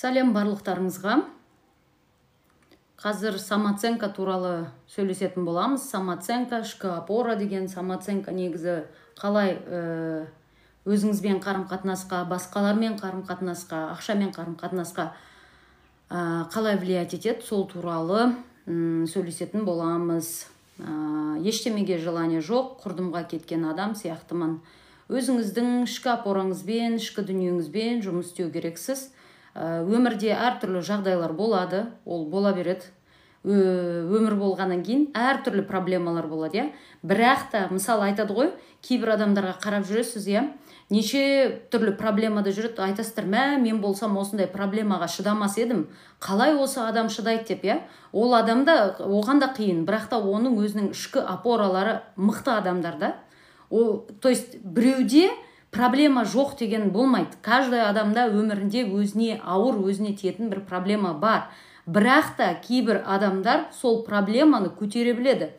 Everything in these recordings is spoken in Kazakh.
Сәлем барлықтарыңызға. Қазір самооценка туралы сөйлесетін боламыз. Самооценка, ішкі опора деген самооценка негізі қалай өзіңізбен қарым-қатынасқа, басқалармен қарым-қатынасқа, ақшамен қарым-қатынасқа қалай влиять етеді, сол туралы сөйлесетін боламыз. Ештемеге желание жоқ, құрдымға кеткен адам сияқтымын. Өзіңіздің ішкі опораңызбен, ішкі дүниеңізбен жұмыс істеу керексіз. Өмірде әртүрлі жағдайлар болады, ол бола береді. Өмір болғаннан кейін әртүрлі проблемалар болады, бірақ та, мысалы айтады ғой, кейбір адамдарға қарап жүресіз, неше түрлі проблемада жүреді, айтасыздар, мен болсам осындай проблемаға шыдамас едім, қалай осы адам шыдайды деп, ол адамда оған да қиын, бірақ та оның өзінің ішкі опоралары мықты адамдарда. То есть біреуде проблема жоқ деген болмайды. Каждый адамда өмірінде өзіне ауыр, өзіне тиетін бір проблема бар. Бірақ та кейбір адамдар сол проблеманы көтере біледі.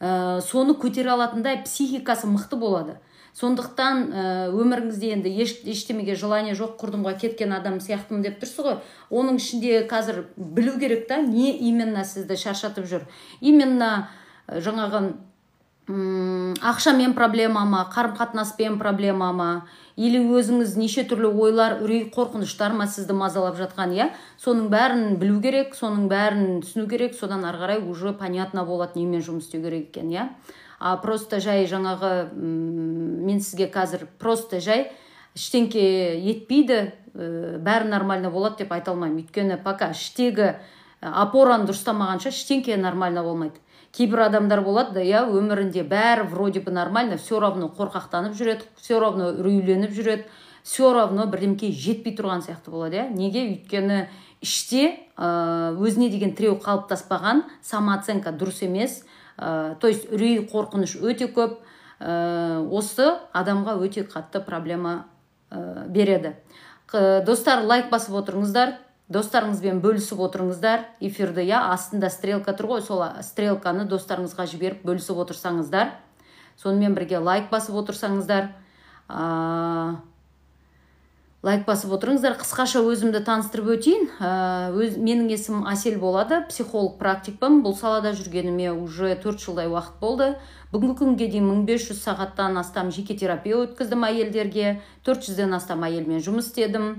Соны көтере алатындай психикасы мықты болады. Сондықтан өміріңізде енді ештемеге желание жоқ, құрдымға кеткен адам сияқтымын деп тұрсыз ғой. Оның ішінде қазір білу керек та, не именно сізді шаршатып жүр. Именно жаңағы ақшамен проблема ма, қарым-қатынаспен проблема ма, или өзіңіз неше түрлі ойлар, үрей, қорқыныштар ма сізді мазалап жатқан, соның бәрін білу керек, соның бәрін түсіну керек, содан ары қарай уже понятно болады, немен жұмыс істеу керек екен, просто жай жаңағы мен сізге қазір просто жай іштеңке етпейді, бәрі нормально болады деп айта алмаймын. Өйткені пока іштегі опораны дұрыстамағанша іштеңке нормально болмайды. Кейбір адамдар болады, өмірінде бәрі вроде бы нормально, все равно қорқақтанып жүреді, все равно үрейленіп жүреді, все равно бірдемке жетпей тұрған сияқты болады, Неге? Өйткені іште өзіне деген тіреу қалыптаспаған, самооценка дұрыс емес, то есть үрей, қорқыныш өте көп, осы адамға өте қатты проблема береді. Достар, лайк басып отырыңыздар. Достарыңызбен бөлісіп отырыңыздар, эфирді, астында стрелка тұр ғой, сол стрелканы достарыңызға жіберіп бөлісіп отырсаңыздар. Сонымен бірге лайк басып отырсаңыздар. Лайк басып отырыңыздар. Қысқаша өзімді таныстырып өтейін. Менің есімім Асель болады, психолог практикпін. Бұл салада жүргеніме уже 4 жылдай уақыт болды. Бүгінгі күнге дейін 1500 сағаттан астам жеке терапия өткіздім әйелдерге, 400-ден астам әйелмен жұмыс істедім.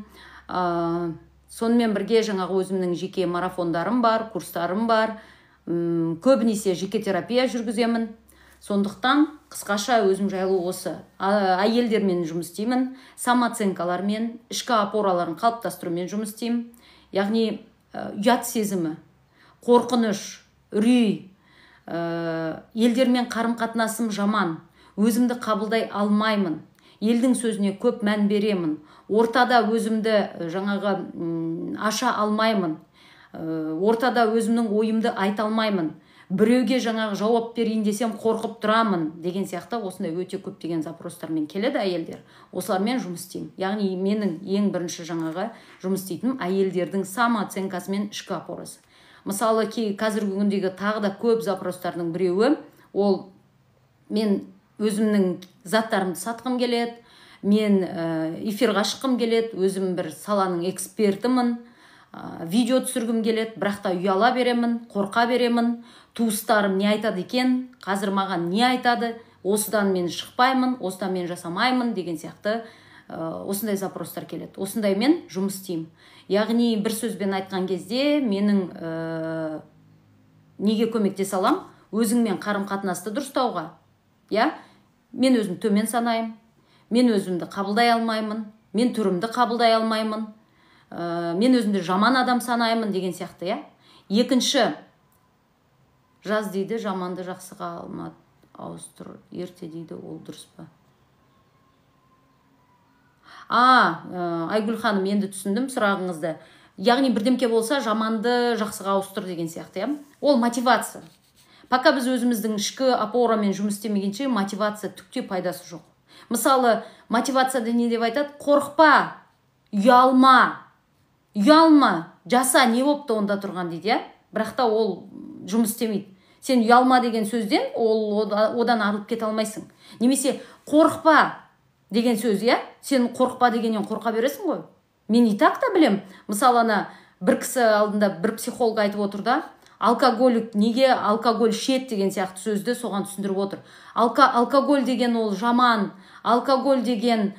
Сонымен бірге жаңағы өзімнің жеке марафондарым бар, курстарым бар, көбінесе жеке терапия жүргіземін. Сондықтан қысқаша өзім жайлы осы. Әйелдермен жұмыс істеймін, самооценкалармен, ішкі опораларын қалыптастырумен жұмыс істеймін. Яғни ұят сезімі, қорқыныш, үрей, елдермен қарым-қатынасым жаман, өзімді қабылдай алмаймын, елдің сөзіне көп мән беремін, ортада өзімді жаңағы аша алмаймын, ортада өзімнің ойымды айта алмаймын, біреуге жаңағы жауап берейін десем қорқып тұрамын деген сияқты осындай өте көптеген запростармен келеді әйелдер. Осылармен жұмыс істеймін. Яғни менің ең бірінші жаңағы жұмыс істейтінім әйелдердің самооценкасы мен ішкі опорасы. Мысалы, қазіргі күндегі тағы да көп запростардың біреуі, ол мен өзімнің заттарымды сатқым келеді, мен эфирға шыққым келеді, өзім бір саланың экспертімін, видео түсіргім келеді, бірақ та ұяла беремін, қорқа беремін, туыстарым не айтады екен, қазір маған не айтады, осыдан мен шықпаймын, осыдан мен жасамаймын деген сияқты осындай запростар келеді. Осындай мен жұмыс істеймін. Яғни бір сөзбен айтқан кезде менің неге көмектесе алам? Өзіңмен қарым-қатынасты дұрыстауға. Мен өзім төмен санаймын, мен өзімді қабылдай алмаймын, мен түрімді қабылдай алмаймын, мен өзімді жаман адам санаймын деген сияқты, Екінші, жаз дейді, жаманды жақсыға алмады, ауыстыр, ерте дейді, ол дұрыс па? Айгүл ханым, енді түсіндім сұрағыңызды. Яғни бірдемке болса, жаманды жақсыға ауыстыр деген сияқты, Ол мотивация. Пока біз өзіміздің ішкі опорамен жұмыс істемегенше мотивация түкте пайдасы жоқ. Мысалы, мотивацияда не деп айтады? Қорықпа, ұялма, жаса, не болыпты онда тұрған дейді, бірақ та ол жұмыс істемейді. Сен ұялма деген сөзден одан арылып кете алмайсың. Немесе қорықпа деген сөз, сен қорықпа дегеннен қорқа бересің ғой. мен и так та білем. Мысалы ана бір кісі алдында бір психолог айтып отыр да, алкоголик неге алкоголь ішеді деген сияқты сөзді соған түсіндіріп отыр. Алкоголь деген ол жаман, алкоголь деген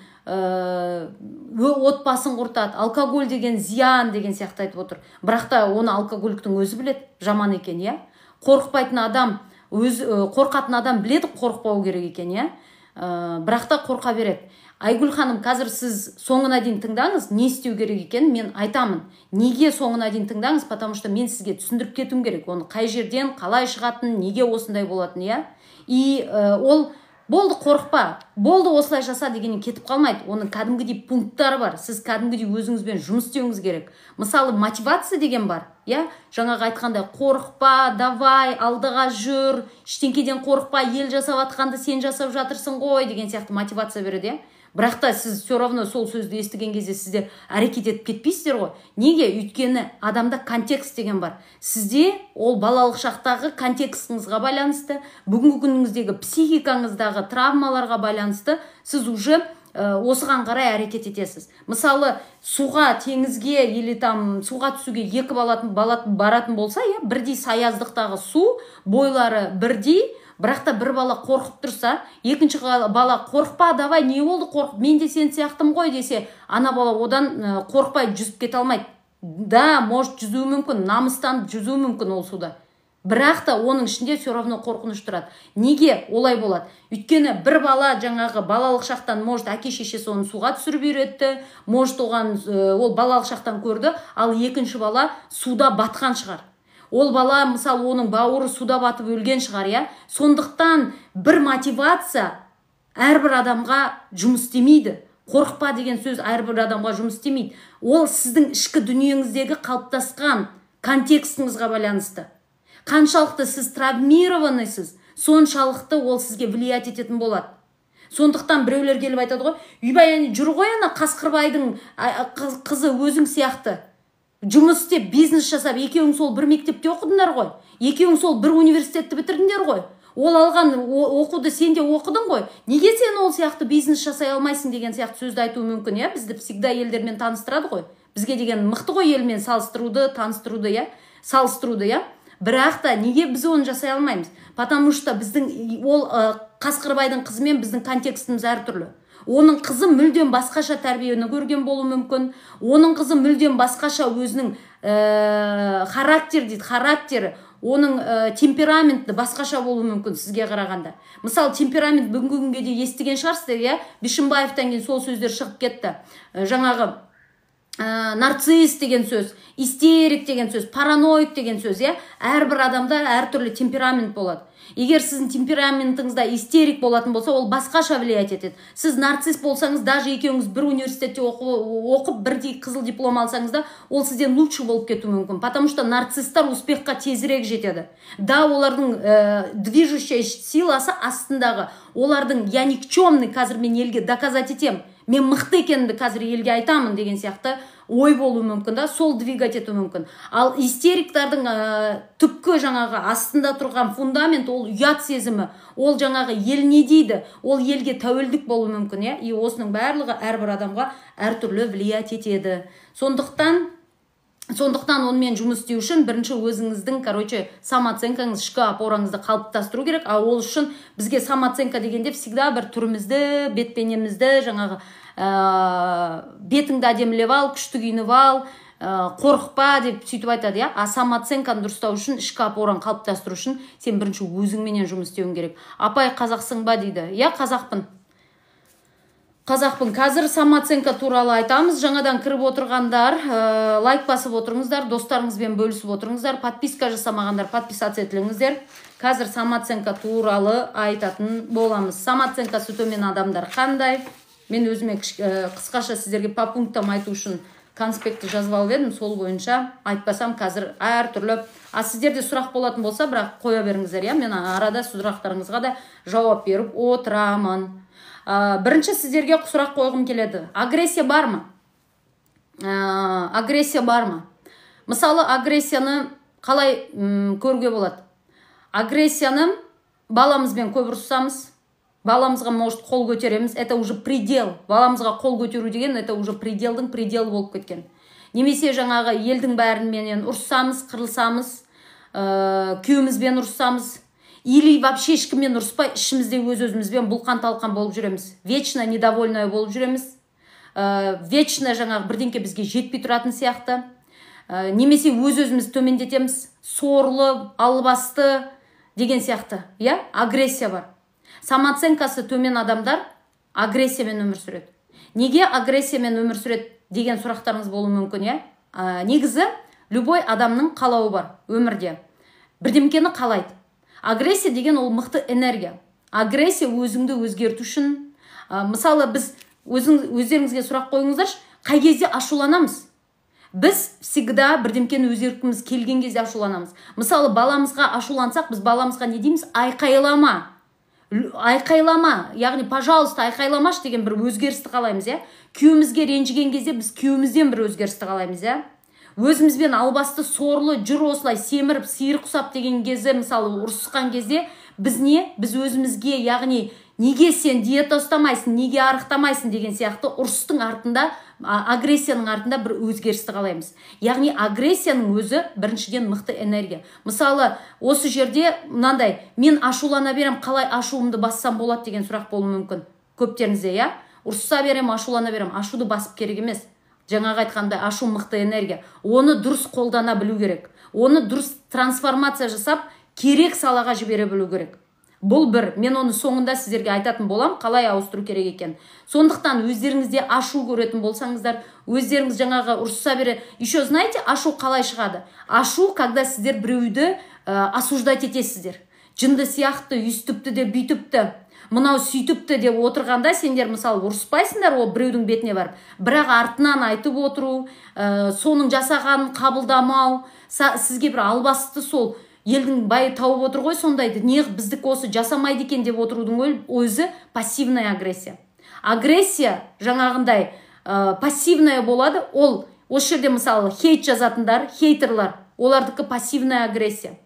отбасын құртады, алкоголь деген зиян деген сияқты айтып отыр. Бірақ та оны алкоголиктің өзі біледі жаман екен, иә. Қорықпайтын адам, қорқатын адам біледі қорықпау керек екен, иә. Бірақ та қорқа береді. Айгүл ханым, қазір сіз соңына дейін тыңдаңыз, не істеу керек екен мен айтамын. Неге соңына дейін тыңдаңыз, потому что мен сізге түсіндіріп кетуім керек. Оны қай жерден, қалай шығатын, неге осындай болатын, иә. И ол болды қорықпа, болды осылай жаса дегеннен кетіп қалмайды. Оның кәдімгідей пункттары бар. Сіз кәдімгідей өзіңізбен жұмыс істеуіңіз керек. Мысалы, мотивация деген бар, иә? Жаңағы айтқандай қорықпа, давай, алдыға жүр, ештеңкеден қорықпа, ел жасап атқанды сен жасап жатырсың ғой деген сияқты мотивация береді, иә? Бірақ та сіз все равно сол сөзді естіген кезде сіздер әрекет етіп кетпейсіздер ғой. Неге? Өйткені адамда контекст деген бар. Сізде ол балалық шақтағы контекстіңізге байланысты, бүгінгі күніңіздегі психикаңыздағы травмаларға байланысты сіз уже осыған қарай әрекет етесіз. Мысалы, суға, теңізге, или там суға түсуге екі баратын болса, иә, бірдей саяздықтағы су бойлары бірдей, бірақ та бір бала қорқып тұрса, екінші бала қорықпа, давай, не болды қорқып, мен де сен сияқтым ғой десе, ана бала одан қорықпай жүзіп кете алмайды. Да, может жүзуі мүмкін, намыстан жүзуі мүмкін ол суда. Бірақ та оның ішінде все равно қорқыныш тұрады. Неге олай болады? Өйткені бір бала жаңағы балалық шақтан, может, әке-шешесі оны суға түсіріп үйретті, может, оған ол балалық шақтан көрді, ал екінші бала суда батқан шығар. Ол бала, мысалы, оның бауыры суда батып өлген шығар, иә. Сондықтан бір мотивация әрбір адамға жұмыс істемейді. Қорықпа деген сөз әрбір адамға жұмыс істемейді. Ол сіздің ішкі дүниеңіздегі қалыптасқан контекстіңізге байланысты. Қаншалықты сіз травмированысыз, соншалықты ол сізге влиять ететін болады. Сондықтан біреулер келіп айтады ғой, үйбай, жүр ғой ана Қасқырбайдың қызы өзің сияқты. Жұмыс істеп, бизнес жасап, екеуің сол бір мектепте оқыдыңдар ғой. Екеуің сол бір университетті бітірдіңдер ғой. Ол алған оқуды сен де оқыдың ғой. Неге сен ол сияқты бизнес жасай алмайсың деген сияқты сөзді айтуы мүмкін, иә? Бізді всегда елдермен таныстырады ғой. Бізге деген мықты ғой елмен салыстыруды, таныстыруды, иә? Салыстыруды, иә? Бірақ та неге біз оны жасай алмаймыз? Потому что біздің ол Қасқырбайдың қызымен біздің контекстіміз әртүрлі. Оның қызы мүлдем басқаша тәрбиені көрген болуы мүмкін. Оның қызы мүлдем басқаша өзінің характері, оның темпераменті басқаша болуы мүмкін сізге қарағанда. Мысалы, темперамент бүгінгі күнге де естіген шығарсыздар, иә? Бишімбаевтан кейін сол сөздер шығып кетті. Жаңағы нарцисс деген сөз, истерик деген сөз, параноик деген сөз, иә? Әрбір адамда әртүрлі темперамент болады. Егер сіздің темпераментіңізде истерик болатын болса, ол басқаша влиять етеді. Сіз нарцисс болсаңыз, даже екеуіңіз бір университетте оқып, бірдей қызыл диплом алсаңыз да, ол сізден лучше болып кетуі мүмкін. Потому что нарцисстар успехқа тезірек жетеді. Да, олардың движущая силасы астындағы, олардың я никчемный, қазір мен елге доказать етем, мен мықты екенімді қазір елге айтамын деген сияқты ой болуы мүмкін, да, сол двигать ету мүмкін. Ал истериктардың түпкі жаңағы астында тұрған фундамент, ол ұят сезімі, ол жаңағы ел не дейді, ол елге тәуелдік болуы мүмкін, иә? И осының барлығы әрбір адамға әртүрлі влиять етеді. Сондықтан онымен жұмыс істеу үшін бірінші өзіңіздің, самооценкаңыз, ішкі опораңызды қалыптастыру керек. А ол үшін бізге самооценка дегенде всегда бір түрімізді, бет-бейнемізді, жаңағы бетіңді әдемілеп ал, күшті киініп ал, қорықпа деп сөйтіп айтады, иә? А самооценканы дұрыстау үшін, ішкі опораны қалыптастыру үшін сен бірінші өзіңменен жұмыс істеуің керек. Апай, қазақсың ба дейді. Иә, қазақпын. Қазір самооценка туралы айтамыз. Жаңадан кіріп отырғандар, лайк басып отырыңыздар, достарыңызбен бөлісіп отырыңыздар, подписка жасамағандар, подписаться етіліңіздер. Қазір самооценка туралы айтатын боламыз. Самооценкасы төмен адамдар қандай? Мен өзіме қысқаша сіздерге по пунктам айту үшін конспектті жазып алып едім, сол бойынша айтпасам қазір әртүрлі. А сіздерде сұрақ болатын болса, бірақ қоя беріңіздер, иә? Мен арада сұрақтарыңызға да жауап беріп отырамын. Бірінші сіздерге сұрақ қойғым келеді. Агрессия бар ма? Агрессия бар ма? Мысалы, агрессияны қалай көруге болады? Агрессияны баламызбен көп ұрсамыз, баламызға может қол көтереміз, это уже предел. Баламызға қол көтеру деген это уже пределдің пределі болып кеткен. Немесе жаңағы елдің бәріменен ұрыссамыз, қырылсамыз, күйеуімізбен ұрыссамыз, или вообще ешкіммен ұрыспай ішімізде өз-өзімізбен бұлқан-талқан болып жүреміз. Вечно недовольная болып жүреміз. Вечно жаңағы бірдеңке бізге жетпей тұратын сияқты. Немесе өз-өзімізді төмендетеміз. Сорлы, албасты деген сияқты. Агрессия бар. Самооценкасы төмен адамдар агрессиямен өмір сүреді. Неге агрессиямен өмір сүреді деген сұрақтарыңыз болуы мүмкін, Негізі, любой адамның қалауы бар өмірде. Бірдемкені қалайды. Агрессия деген ол мықты энергия. Агрессия өзіңді өзгерту үшін. Мысалы, біз өздеріңізге сұрақ қойыңыздаршы, қай кезде ашуланамыз? Біз всегда бірдемкені өзгерткіміз келген кезде ашуланамыз. Мысалы, баламызға ашулансақ, біз баламызға не дейміз? Айқайлама, яғни пожалуйста айқайламашы деген бір өзгерісті қалаймыз, Күйеуімізге ренжіген кезде біз күйеуімізден бір өзгерісті қалаймыз, Өзімізбен албасты, сорлы, жүр осылай семіріп, сиыр құсап деген кезде, мысалы, ұрысқан кезде біз біз өзімізге, яғни неге сен диета ұстамайсың, неге арықтамайсың деген сияқты ұрыстың артында, агрессияның артында бір өзгерісті қалаймыз. Яғни агрессияның өзі біріншіден мықты энергия. Мысалы, осы жерде мынандай, мен ашулана берем, қалай ашуымды бассам болады деген сұрақ болуы мүмкін. Көптеріңізде, ұрыса берем, ашулана берем, ашуды басып керек емес. Жаңағы айтқандай, ашу мықты энергия. Оны дұрыс қолдана білу керек. Оны дұрыс трансформация жасап, керек салаға жібере білу керек. Бұл бір, мен оны соңында сіздерге айтатын болам, қалай ауыстыру керек екен. Сондықтан өздеріңізде ашу көретін болсаңыздар, өздеріңіз жаңағы ұрыса бере. Еще знаете, ашу қалай шығады? Ашу, когда сіздер біреуді осуждать етесіздер. Жынды сияқты, үйстіпті де, бүйтіпті, мынау сөйтіпті деп отырғанда, сендер мысалы ұрыспайсыңдар ол біреудің бетіне барып. Бірақ артынан айтып отыру, соның жасағанын қабылдамау, сізге бір албасты сол елдің байы тауып отыр ғой сондайды, не біздік осы жасамайды екен деп отырудың өзі пассивная агрессия. Агрессия жаңағындай пассивная болады, ол осы жерде мысалы хейт жазатындар, хейтерлар, олардікі пассивная агрессия.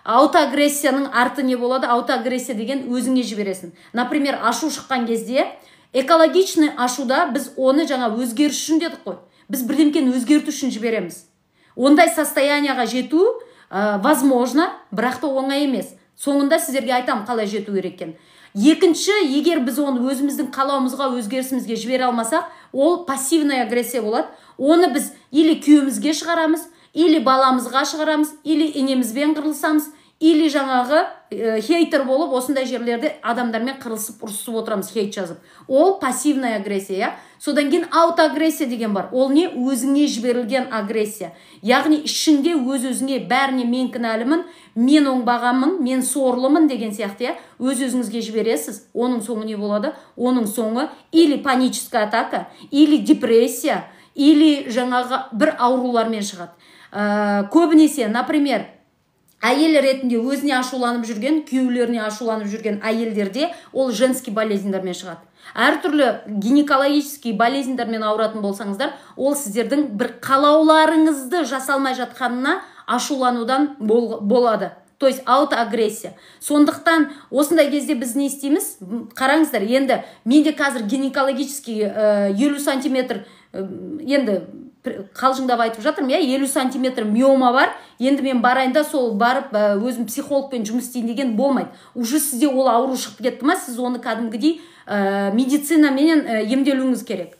Аутоагрессияның арты не болады? Аутоагрессия деген өзіңе жібересің. Например, ашу шыққан кезде, экологичный ашуда біз оны жаңа өзгеріш үшін дедік қой. Біз бірдемкені өзгерту үшін жібереміз. Ондай состоянияға жету возможно, бірақ та оңай емес. Соңында сіздерге айтам қалай жету керек екен. Екінші, егер біз оны өзіміздің қалауымызға, өзгерісімізге жібере алмасақ, ол пассивная агрессия болады. Оны біз или күйеуімізге шығарамыз, или баламызға шығарамыз, или енемізбен қырылсамыз, или жаңағы хейтер болып, осындай жерлерде адамдармен қырылысып, ұрысып отырамыз, хейт жазып. Ол пассивная агрессия, Содан кейін аутоагрессия деген бар. Ол не? Өзіңе жіберілген агрессия. Яғни ішінде өз-өзіңе бәріне мен кінәлімін, мен оңбағанмын, мен сорлымын деген сияқты, өз-өзіңізге жібересіз. Оның соңы не болады? Оның соңы или паническая атака, или депрессия, или жаңағы бір аурулармен шығады. Көбінесе, например, әйел ретінде өзіне ашуланып жүрген, күйеулеріне ашуланып жүрген әйелдерде ол женский болезньдермен шығады. Әртүрлі гинекологический болезньдермен ауыратын болсаңыздар, ол сіздердің бір қалауларыңызды жасалмай жатқанына ашуланудан болады. То есть аутоагрессия. Сондықтан осындай кезде біз не істейміз? Қараңыздар, енді менде қазір гинекологический 50 сантиметр, енді қалжыңдап айтып жатырмын, 50 сантиметр миома бар, енді мен барайын да сол барып өзім психологпен жұмыс істейін деген болмайды. Уже сізде ол ауру шығып кетті ма, сіз оны кәдімгідей медицинамен емделуіңіз керек.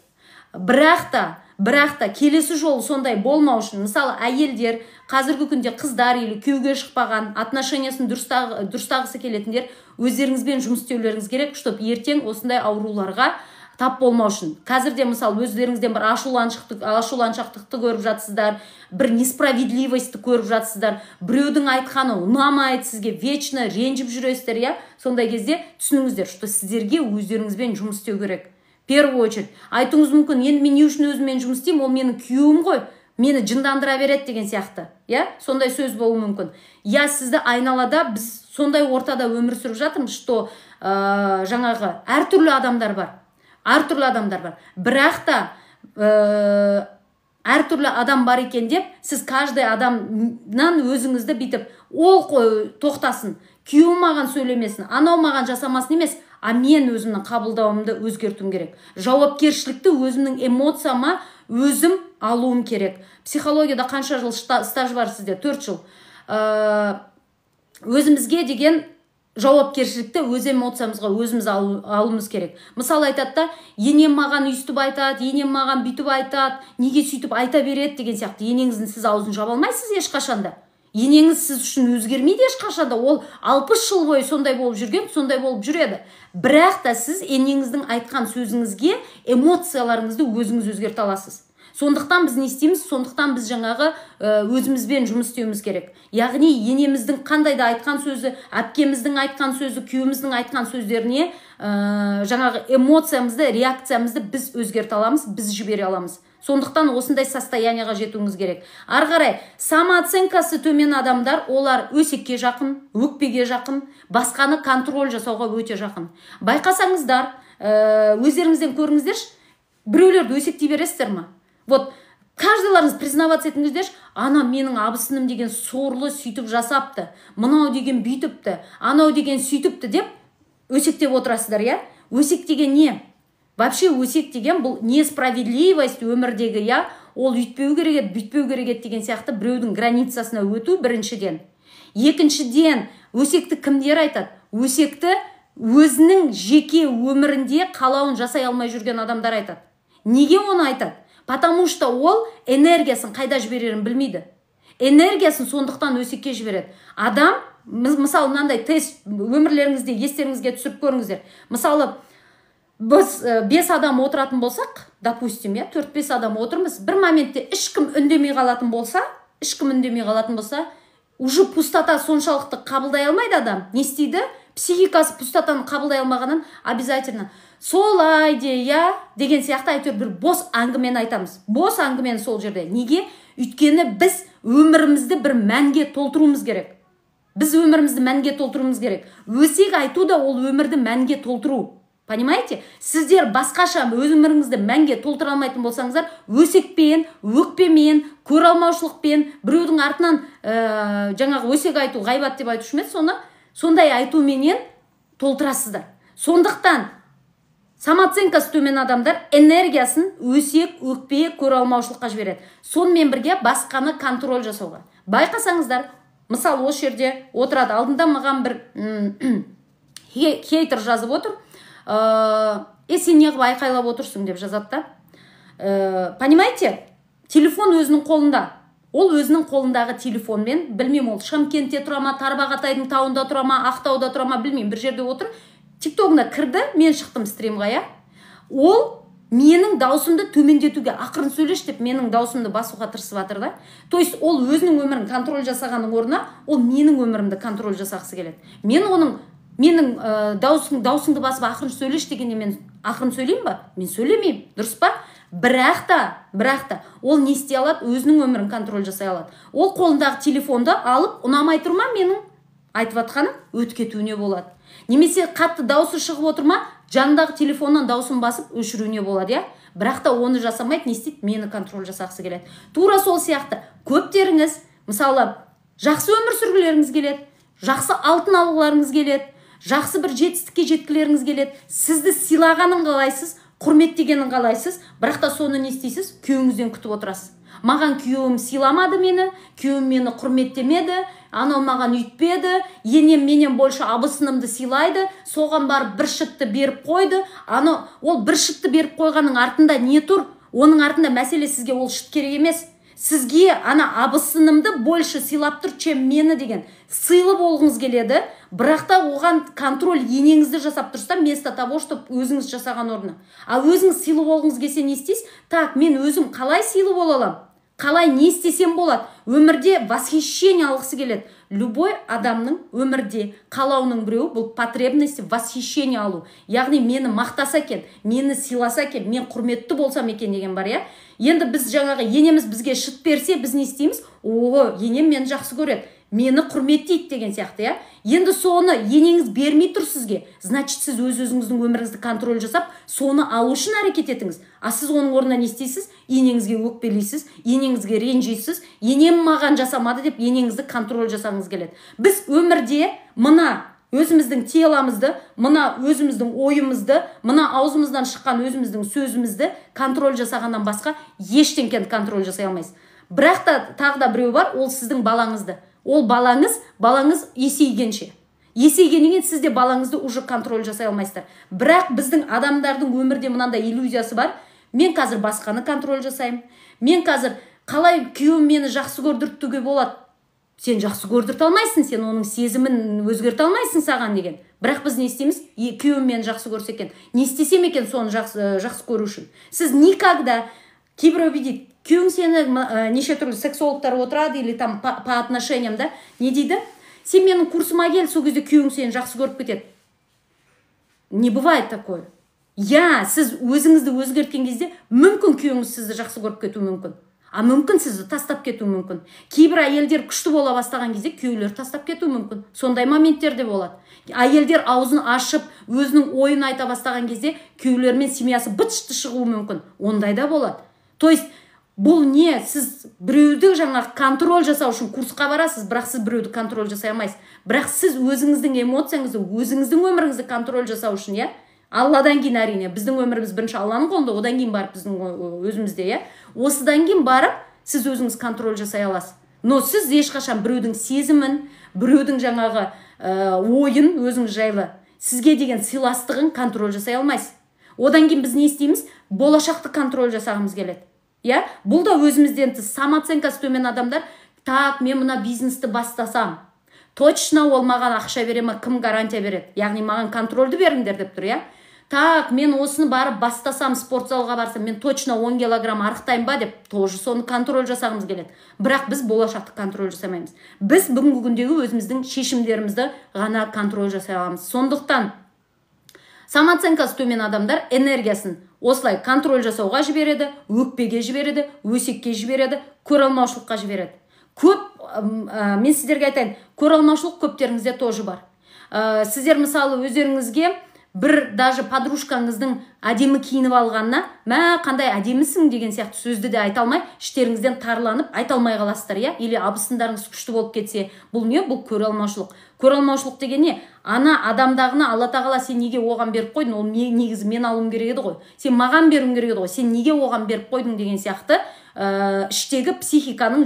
Бірақ та келесі жолы сондай болмау үшін, мысалы әйелдер, қазіргі күнде қыздар или күйеуге шықпаған, отношениясын дұрыстағысы келетіндер өздеріңізбен жұмыс істеулеріңіз керек, чтобы ертең осындай ауруларға тап болмау үшін. Қазірде мысалы өздеріңізден бір ашуланшақтықты көріп жатсыздар, бір несправедливостьті көріп жатсыздар, біреудің айтқаны ұнамайды сізге, вечно ренжіп жүресіздер, сондай кезде түсініңіздер, что сіздерге өздеріңізбен жұмыс істеу керек. В первую очередь, айтуыңыз мүмкін, енді мен не үшін өзіммен жұмыс істеймін, ол менің күйеуім ғой, мені жындандыра береді деген сияқты. Сондай сөз болуы мүмкін. Сізді айналада біз сондай ортада өмір сүріп жатырмыз, что жаңағы әртүрлі адамдар бар. Бірақ та әртүрлі адам бар екен деп, сіз каждый адамнан өзіңізді бейтіп, ол тоқтасын. күйеуім маған сөйлемесін, анау маған жасамасын емес, а мен өзімнің қабылдауымды өзгертуім керек. Жауапкершілікті өзімнің эмоцияма өзім алуым керек. Психологияда қанша жыл стаж бар сізде? 4 жыл. Өзімізге деген жауапкершілікті өз эмоциямызға өзіміз алуымыз керек. Мысалы айтады да, енем маған үйстіп айтады, енем маған бүйтіп айтады, неге сөйтіп айта береді деген сияқты. Енеңіздің сіз аузын жаба алмайсыз ешқашанда. Енеңіз сіз үшін өзгермейді ешқашанда. Ол 60 жыл бойы сондай болып жүрген, сондай болып жүреді. Бірақ та сіз енеңіздің айтқан сөзіңізге эмоцияларыңызды өзіңіз өзгерте аласыз. Сондықтан біз не істейміз? Сондықтан біз жаңағы өзімізбен жұмыс істеуіміз керек. Яғни енеміздің қандай да айтқан сөзі, әпкеміздің айтқан сөзі, күйеуіміздің айтқан сөздеріне жаңағы эмоциямызды, реакциямызды біз өзгерте аламыз, біз жібере аламыз. Сондықтан осындай состоянияға жетуіңіз керек. Ары қарай, самооценкасы төмен адамдар, олар өсекке жақын, өкпеге жақын, басқаны контроль жасауға өте жақын. Байқасаңыздар, өздеріңізден көріңіздерші, біреулерді өсектей бересіздер ма? Вот, каждыларыңыз признаваться етіңіздерші, ана менің абысыным деген сорлы сөйтіп жасапты, мынау деген бүйтіпті, анау деген сөйтіпті деп өсектеп отырасыздар, я? Өсек деген не? Вообще өсек деген бұл несправедливость өмірдегі, я? Ол үйтпеу керек еді, бүйтпеу керек еді деген сияқты біреудің границасына өту біріншіден. Екіншіден, өсекті кімдер айтады? Өсекті өзінің жеке өмірінде қалауын жасай алмай жүрген адамдар айтады. Неге оны айтады? Потому что ол энергиясын қайда жіберерін білмейді. Энергиясын сондықтан өсекке жібереді. Адам, мысалы мынандай тест өмірлеріңізде естеріңізге түсіріп көріңіздер. Мысалы, біз 5 адам отыратын болсақ, допустим, 4-5 адам отырмыз, бір моментте ешкім үндемей қалатын болса, уже пустота соншалықты қабылдай алмайды адам. Не істейді? Психикасы пустотаны қабылдай алмағанын обязательно солай деген сияқты әйтеуір бір бос әңгімені айтамыз. Бос әңгімені сол жерде. Неге? Өйткені біз өмірімізді бір мәнге толтыруымыз керек. Өсек айту да ол өмірді мәнге толтыру. Понимаете? Сіздер басқаша өміріңізді мәнге толтыра алмайтын болсаңыздар, өсекпен, өкпемен, көре алмаушылықпен, біреудің артынан жаңағы өсек айту, ғайбат деп айтушы ме, сондай айтуменен толтырасыздар. Сондықтан самооценкасы төмен адамдар энергиясын өсек, өкпе, көре алмаушылыққа жібереді. Сонымен бірге басқаны контроль жасауға. Байқасаңыздар, мысалы осы жерде отырады, алдында маған бір хейтер жазып отыр. Сен неғып айқайлап отырсың деп жазады да. Понимаете? Телефон өзінің қолында. Ол өзінің қолындағы телефонмен, білмеймін, ол Шымкентте тұра ма, Тарбағатайдың тауында тұра ма, Ақтауда тұра ма, білмеймін, бір жерде отыр. Тиктогына кірді, мен шықтым стримға, я. Ол менің даусымды төмендетуге, ақырын сөйлеш деп менің даусымды басуға тырысып жатыр да. То есть ол өзінің өмірін контроль жасағанның орнына, ол менің өмірімді контроль жасағысы келеді. Менің даусыңды басып ақырын сөйлеш дегенде мен ақырын сөйлеймін ба? Мен сөйлемеймін, дұрыс па? Бірақ та ол не істей алады? Өзінің өмірін контроль жасай алады. Ол қолындағы телефонды алып, ұнамай тұр ма менің айтып жатқаным өтіп кетуіне болады. Немесе қатты даусы шығып отыр ма, жанындағы телефоннан даусын басып өшіруіне болады, я? Бірақ та оны жасамайды, не істейді? Мені контроль жасағысы келеді. Тура сол сияқты көптеріңіз, мысалы, жақсы өмір сүргілеріңіз келеді, жақсы алтын алғыларыңыз келеді, жақсы бір жетістікке жеткілеріңіз келеді, сізді сыйлағанын қалайсыз, құрметтегенін қалайсыз, бірақ та соны не істейсіз? Күйеуіңізден күтіп отырасыз. Маған күйеуім сыйламады мені, күйеуім мені құрметтемеді, анау маған үйтпеді, енем менен больше абысынымды сыйлайды, соған барып бір шытты беріп қойды. Ол бір шытты беріп қойғаның артында не тұр? Оның артында мәселе сізге ол шыт керек емес. Сізге абысынымды больше сыйлап тұр, чем мені деген сыйлы болғыңыз келеді, бірақ та оған контроль енеңізді жасап тұрса, вместо того, чтобы өзіңіз жасаған орны. А өзіңіз сыйлы болғыңыз келсе не істейсіз? Так, мен өзім қалай сыйлы бола аламын? Қалай не істесем болады? Өмірде восхищение алғысы келеді. Любой адамның өмірде қалауының біреуі бұл потребность восхищение алу. Яғни мені мақтаса екен, мені сыйласа екен, мен құрметті болсам екен деген бар, я? Енді біз жаңағы енеміз бізге шыт берсе, біз не істейміз? Енем мені жақсы көреді. мені құрметтейді деген сияқты, Енді соны енеңіз бермей тұр сізге, значит сіз өзіңіздің өміріңізді контроль жасап, соны алу үшін әрекет етіңіз. А сіз оның орнына не істейсіз? Енеңізге өкпелейсіз, енеңізге ренжисіз, енем маған жасамады деп енеңізді контроль жасағыңыз келеді. Біз өмірде мына өзіміздің теломызды, мына өзіміздің ойымызды, мына аузымыздан шыққан өзіміздің сөзімізді контроль жасағаннан басқа ештеңкені контроль жасай алмайсыз. Бірақ та тағы да біреу бар, ол сіздің балаңызды. Ол балаңыз есейгенше. Есейгеннен кейін сіз де балаңызды уже контроль жасай алмайсыздар. Бірақ біздің адамдардың өмірде мынандай иллюзиясы бар. Мен қазір басқаны контроль жасаймын. Мен қазір қалай күйеуім мені жақсы көрдіртуге болады. Сен жақсы көрдірте алмайсың, сен оның сезімін өзгерте алмайсың саған деген. Бірақ біз не істейміз? Күйеуім мені жақсы көрсе екен. Не істесем екен соны жақсы көру үшін? Сіз никогда, кейбіреу дейді, күйеуің сені неше түрлі сексологтар отырады или там по отношениям, да, не дейді? Сен менің курсыма кел, сол кезде күйеуің сені жақсы көріп кетеді. Не бывает такое. Сіз өзіңізді өзгерткен кезде мүмкін күйеуіңіз сізді жақсы көріп кетуі мүмкін. А мүмкін сізді тастап кетуі мүмкін. Кейбір әйелдер күшті бола бастаған кезде күйеулер тастап кетуі мүмкін. Сондай моменттер де болады. Әйелдер аузын ашып, өзінің ойын айта бастаған кезде күйеулермен семьясы быт-шыты шығуы мүмкін. Ондай да болады. То есть бұл не? Сіз біреуді контроль жасау үшін курсқа барасыз, бірақ сіз біреуді контроль жасай алмайсыз. Бірақ сіз өзіңіздің эмоцияңызды, өзіңіздің өміріңізді контроль жасау үшін, Алладан кейін әрине, біздің өміріміз бірінші Алланың қолында, одан кейін барып біздің өзімізде, Осыдан кейін барып сіз өзіңіз контроль жасай аласыз. Но сіз ешқашан біреудің сезімін, біреудің ойын өзіңіз жайлы сізге деген сыйластығын контроль жасай алмайсыз. Одан кейін біз не істейміз? Болашақты контроль жасағымыз келеді. Бұл да өзімізден тыс. Самооценкасы төмен адамдар, так, мен мына бизнесті бастасам, точно ол маған ақша бере ма, кім гарантия береді? Яғни маған контрольді беріңдер деп тұр, Так, мен осыны барып бастасам, спортзалға барсам, мен точно 10 килограмм арықтайын ба деп, тоже соны контроль жасағымыз келеді. Бірақ біз болашақты контроль жасамаймыз. Біз бүгінгі күндегі өзіміздің шешімдерімізді ғана контроль жасай аламыз. Сондықтан самооценкасы төмен адамдар энергиясын осылай контроль жасауға жібереді, өкпеге жібереді, өсекке жібереді, көреалмаушылыққа жібереді. Мен сіздерге айтайын, көреалмаушылық көптеріңізде тоже бар. Сіздер мысалы өздеріңізге даже подружкаңыздың әдемі киініп алғанына, қандай әдемісің деген сияқты сөзді де айта алмай, іштеріңізден тарланып айта алмай қаласыздар, или абысындарыңыз күшті болып кетсе, бұл не? Бұл көреалмаушылық. Көреалмаушылық деген не? Ана адамдағына Алла тағала сен неге оған беріп қойдың? Ол негізі мен алуым керек еді ғой. Сен маған беруің керек еді ғой. Сен неге оған беріп қойдың деген сияқты іштегі психиканың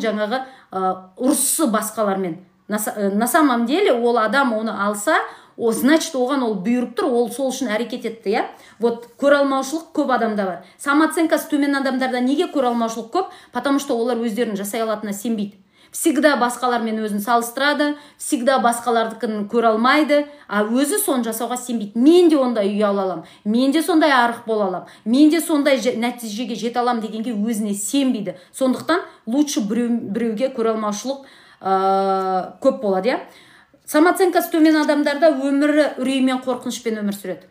ұрысы басқалармен. На самом деле ол адам оны алса, значит оған ол бұйырып тұр, ол сол үшін әрекет етті, Вот көреалмаушылық көп адамда бар. Самооценкасы төмен адамдарда неге көреалмаушылық көп? Потому что олар өздерін жасай алатынына сенбейді. Всегда басқалармен өзін салыстырады, всегда басқалардікін көре алмайды, а өзі соны жасауға сенбейді. Мен де ондай үй ала аламын, мен де сондай арық бола аламын, мен де сондай нәтижеге жете аламын дегенге өзіне сенбейді. Сондықтан лучше біреуге көреалмаушылық көп болады, Самооценкасы төмен адамдарда өмірі үрей мен қорқынышпен өмір сүреді.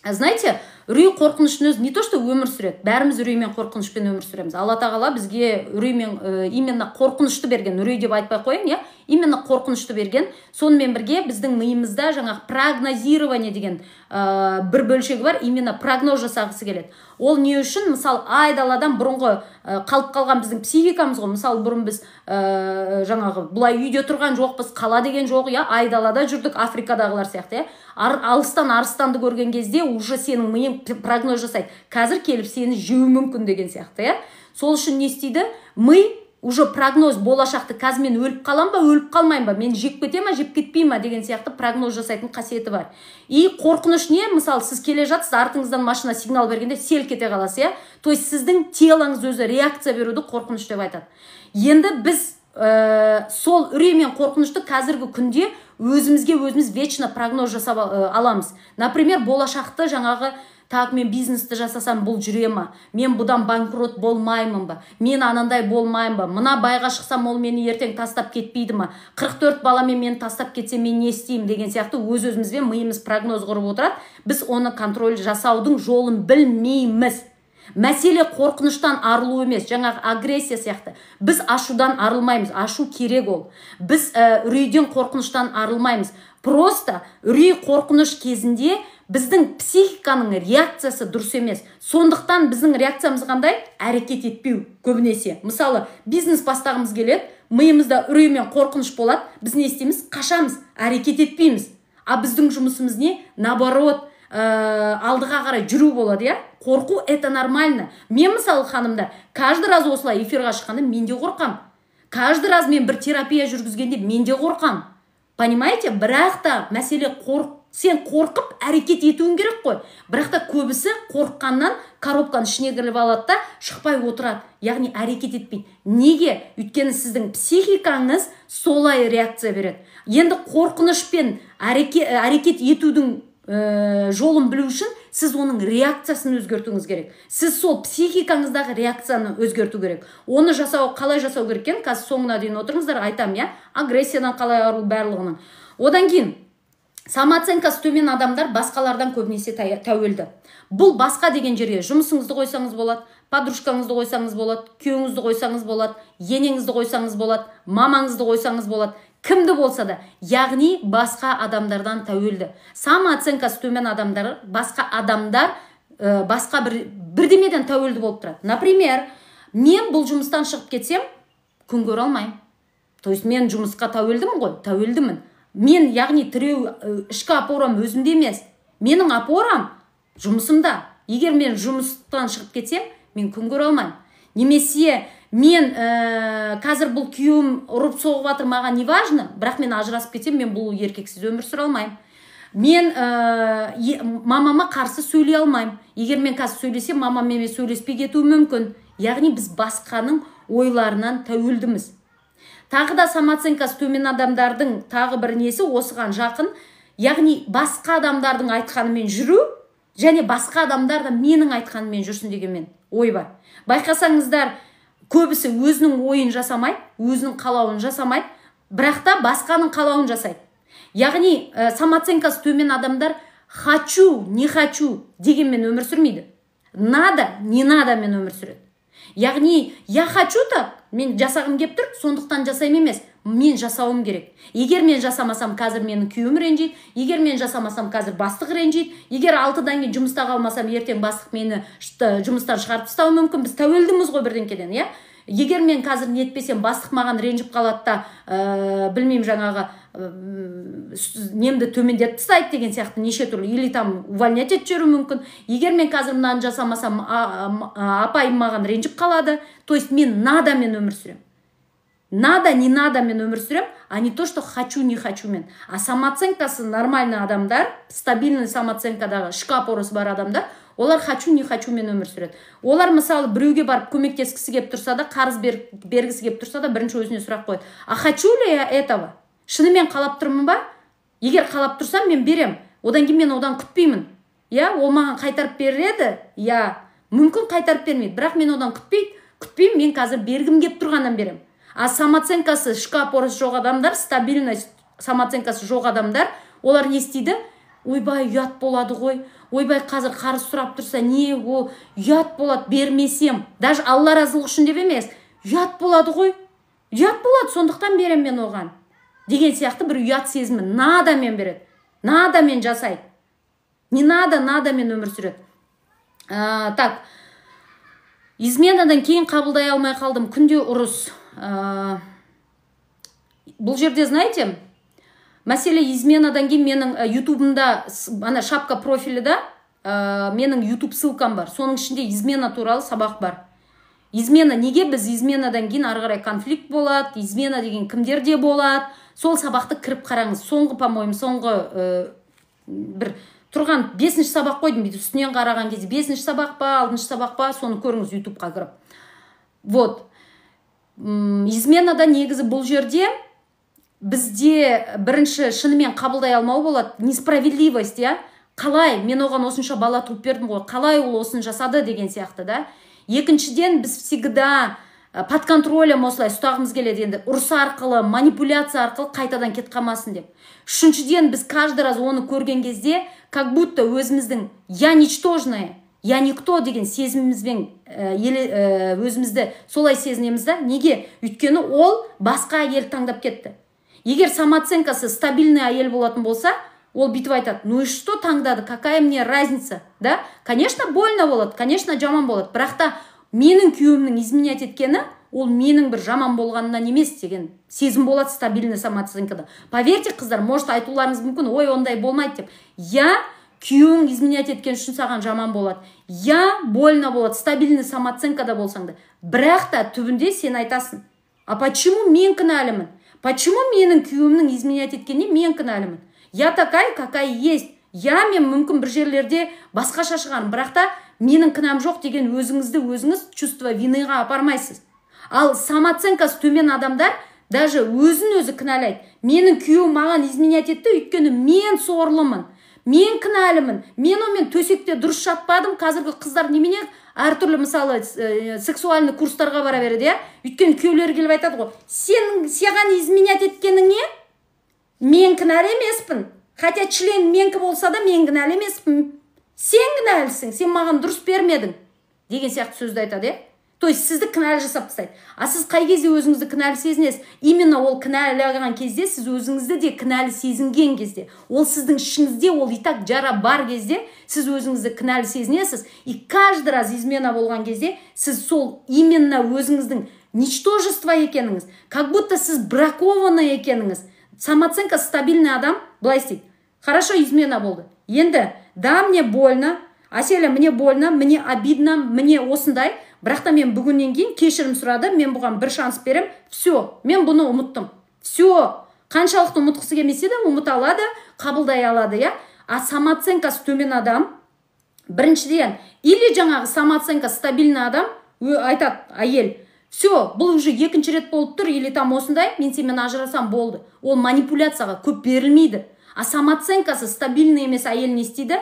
Знаете, үрей қорқыныштың өзі не то, что өмір сүреді. Бәріміз үрей мен қорқынышпен өмір сүреміз. Алла тағала бізге үрей мен именно қорқынышты берген. Үрей деп айтпай қояйын, именно қорқынышты берген. Сонымен бірге біздің миымызда прогнозирование деген бір бөлшегі бар, именно прогноз жасағысы келеді. Ол не үшін? Мысалы, айдаладан бұрынғы қалып қалған біздің психикамыз ғой. Мысалы, бұрын біз бұлай үйде тұрған жоқпыз, қала деген жоқ, айдалада жүрдік, Африкадағылар сияқты, алыстан арыстанды көрген кезде уже сенің миың прогноз жасайды. Қазір келіп сені жеуі мүмкін деген сияқты, Сол үшін не істейді? Ми уже прогноз болашақты, қазір мен өліп қалам ба, өліп қалмайым ба, мен жеп кете ма, жеп кетпей ма деген сияқты прогноз жасайтын қасиеті бар. И қорқыныш не? Мысалы, сіз келе жатсыз, артыңыздан машина сигнал бергенде селк ете қаласыз, То есть сіздің телоңыз өзі реакция беруді қорқыныш деп айтады. Енді біз сол үрей мен қорқынышты қазіргі күнде өзіміз вечно прогноз жасап аламыз. Например, болашақты так, мен бизнесті жасасам бұл жүре ма? Мен бұдан банкрот болмаймын ба? Мен анандай болмаймын ба? Мына байға шықсам ол мені ертең тастап кетпейді ма? 44 баламен мені тастап кетсе мен не істеймін деген сияқты өз-өзімізбен миымыз прогноз құрып отырады. Біз оны контроль жасаудың жолын білмейміз. Мәселе қорқыныштан арылу емес, жаңағы агрессия сияқты. Біз ашудан арылмаймыз, ашу керек ол. Біз үрейден, қорқыныштан арылмаймыз. Просто үрей, қорқыныш кезінде біздің психиканың реакциясы дұрыс емес. Сондықтан біздің реакциямыз қандай? Әрекет етпеу көбінесе. Мысалы, бизнес бастағымыз келеді, миымызда үрей мен қорқыныш болады, біз не істейміз? Қашамыз, әрекет етпейміз. А біздің жұмысымыз не? Наоборот, алдыға қарай жүру болады, я? Қорқу это нормально. Мен мысалы ханымдар, каждый раз осылай эфирға шыққанда мен де қорқам. Каждый раз мен бір терапия жүргізгенде мен де қорқам. Понимаете? Бірақ та мәселе сен қорқып әрекет етуің керек қой. Бірақ та көбісі қорыққаннан коробканың ішіне кіріп алады да шықпай отырады. Яғни әрекет етпейді. Неге? Өйткені сіздің психикаңыз солай реакция береді. Енді қорқынышпен әрекет етудің жолын білу үшін сіз оның реакциясын өзгертуіңіз керек. Сіз сол психикаңыздағы реакцияны өзгерту керек. Оны қалай жасау керек екен? Қазір соңына дейін отырыңыздар, айтам, я? Агрессиядан қалай арылу барлығының. Одан кейін самооценкасы төмен адамдар басқалардан көбінесе тәуелді. Бұл басқа деген жерге жұмысыңызды қойсаңыз болады, подружкаңызды қойсаңыз болады, күйеуіңізді қойсаңыз болады, енеңізді қойсаңыз болады, мамаңызды қойсаңыз болады. Кімді болса да, яғни басқа адамдардан тәуелді. Самооценкасы төмен адамдар, басқа адамдар, басқа бірдемеден тәуелді болып тұрады. Например, мен бұл жұмыстан шығып кетсем, күн көре алмаймын. То есть мен жұмысқа тәуелдімін ғой, тәуелдімін. Мен, яғни тіреу ішкі опорам өзімде емес. Менің опорам жұмысымда. Егер мен жұмыстан шығып кетсем, мен күн көре алмаймын. Немесе мен қазір бұл күйеуім ұрып соғып жатыр, маған не важно, бірақ мен ажырасып кетсем, мен бұл еркексіз өмір сүре алмаймын. Мен мамама қарсы сөйлей алмаймын. Егер мен қазір сөйлесем, мамаммен сөйлеспей кетуі мүмкін. Яғни біз басқаның ойларынан тәуелдіміз. Тағы да самооценкасы төмен адамдардың тағы бір несі осыған жақын. Яғни басқа адамдардың айтқанымен жүру, және басқа адамдар да менің айтқанымен жүрсін деген ой бар. Байқасаңыздар, көбісі өзінің ойын жасамайды, өзінің қалауын жасамайды, бірақ та басқаның қалауын жасайды. Яғни самооценкасы төмен адамдар хочу, не хочу дегенмен өмір сүрмейді. Надо, не надо мен өмір сүреді. Яғни я хочу так, мен жасағым кеп тұр, сондықтан жасаймын емес, мен жасауым керек. Егер мен жасамасам, қазір менің күйеуім ренжиді, егер мен жасамасам, қазір бастық ренжиді, егер 6-дан кейін жұмыста қалмасам, ертең бастық мені жұмыстан шығарып тастауы мүмкін. Біз тәуелдіміз ғой бірдеңкеден, я? Егер мен қазір не етпесем, бастық маған ренжіп қалады да, білмеймін жаңағы немді төмендетіп тастайды деген сияқты неше түрлі, или там увольнять етіп жіберуі мүмкін. Егер мен қазір мынаны жасамасам, апайым маған ренжіп қалады. То есть мен надамен өмір сүрем. Надо, не надо мен өмір сүрем, а не то, что хочу, не хочу мен. А самооценкасы нормальный адамдар, стабильный самооценкадағы ішкі опорасы бар адамдар, олар хочу, не хочу мен өмір сүреді. Олар мысалы біреуге барып көмектескісі кеп тұрса да, қарыз бергісі кеп тұрса да, бірінші өзіне сұрақ қойды. А хочу ли я этого? Шынымен қалап тұрмын ба? Егер қалап тұрсам, мен берем. Одан кейін мен одан күтпеймін. Я, ол маған қайтарып береді, я, мүмкін қайтарып бермейді, бірақ мен одан күтпеймін, мен қазір бергім кеп тұрғаннан берем. А самооценкасы ішкі опорасы жоқ адамдар, стабильность самооценкасы жоқ адамдар, олар не істейді? Ойбай, ұят болады ғой. Ойбай, қазір қарыз сұрап тұрса, не ол ұят болады, бермесем. Даже Алла разылығы үшін деп емес. Ұят болады ғой. Ұят болады, сондықтан берем мен оған. Деген сияқты бір ұят сезімі. Надо мен береді. Надо мен жасайды. Не надо, надо мен өмір сүреді. Так, изменадан кейін қабылдай алмай қалдым. Күнде ұрыс. Бұл жерде, знаете, мәселе изменадан кейін менің ютубымда, ана шапка профилі да, менің ютуб ссылкам бар. Соның ішінде измена туралы сабақ бар. Измена, неге біз изменадан кейін ары қарай конфликт болады, измена деген кімдерде болады. Сол сабақты кіріп қараңыз. Соңғы, по-моему, соңғы бір тұрған 5-ші сабақ қойдым. Үстінен қараған кезде 5-ші сабақ па, 6-ші сабақ па, соны көріңіз ютубқа кіріп. Вот. Изменада негізі бұл жерде бізде бірінші шынымен қабылдай алмау болады. Несправедливость, я? Қалай? Мен оған осынша бала туып бердім ғой. Қалай ол осын жасады деген сияқты, да? Екіншіден, біз всегда под контролем осылай ұстағымыз келеді, енді ұрыс арқылы, манипуляция арқылы қайтадан кет қалмасын деп. Үшіншіден, біз каждый раз оны көрген кезде, как будто өзіміздің я ничтожная, я никто деген сезімімізбен өзімізді солай сезінеміз да. Неге? Өйткені ол басқа әйел таңдап кетті. Егер самооценкасы стабильный әйел болатын болса, ол бүйтіп айтады: ну и что таңдады, какая мне разница, да? Конечно, больно болады, конечно, жаман болады, бірақ та менің күйеуімнің изменять еткені ол менің бір жаман болғанынан емес деген сезім болады стабильный самооценкада. Поверьте, қыздар, может айтуларыңыз мүмкін: ой, ондай болмайды деп. Я күйеуің изменять еткен үшін саған жаман болады. Я больно болады, стабильный самооценкада болсаң да. Бірақ та түбінде сен айтасың: а почему мен кінәлімін? Почему менің күйеуімнің изменять еткеніне мен кінәлімін? Я такая, какая есть. Мен мүмкін бір жерлерде басқаша шығармын, бірақ та менің кінәм жоқ деген өзіңіз чувство виныға апармайсыз. Ал самооценкасы төмен адамдар даже өзін өзі кінәлайды. Менің күйеуім маған изменять етті, өйткені мен сорлымын, мен кінәлімін, мен онымен төсекте дұрыс жатпадым. Қазіргі қыздар немене әртүрлі мысалы сексуальный курстарға бара береді, өйткені күйеулері келіп айтады ғой: саған изменять еткеніңе мен кінәлі емеспін. Хотя член менікі болса да мен кінәлі емеспін. Сен кінәлісің, сен маған дұрыс бермедің деген сияқты сөзді айтады. То есть сізді кінәлі жасап тастайды. А сіз қай кезде өзіңізді кінәлі сезінесіз? Именно ол кінәлаған кезде, сіз өзіңізді де кінәлі сезінген кезде, ол сіздің ішіңізде, ол и так жара бар кезде сіз өзіңізді кінәлі сезінесіз. И каждый раз измена болған кезде сіз сол именно өзіңіздің ничтожество екеніңіз, как будто сіз бракованный екеніңіз. Самооценка стабильный адам былай істейді: хорошо, измена болды. Енді, да, мне больно, Аселя, мне больно, мне обидно, мне осындай, бірақ та мен бүгіннен кейін кешірім сұрады, мен бұған бір шанс берем, все, мен бұны ұмыттым. Все, қаншалықты ұмытқысы келмесе де ұмыта алады, қабылдай алады, я. А самооценкасы төмен адам, біріншіден, или жаңағы самооценка стабильный адам айтады: әйел, все, бұл уже екінші рет болып тұр, или там осындай, мен сенімен ажырасам болды. Ол манипуляцияға көп берілмейді. А самооценкасы стабильный емес әйел не істейді?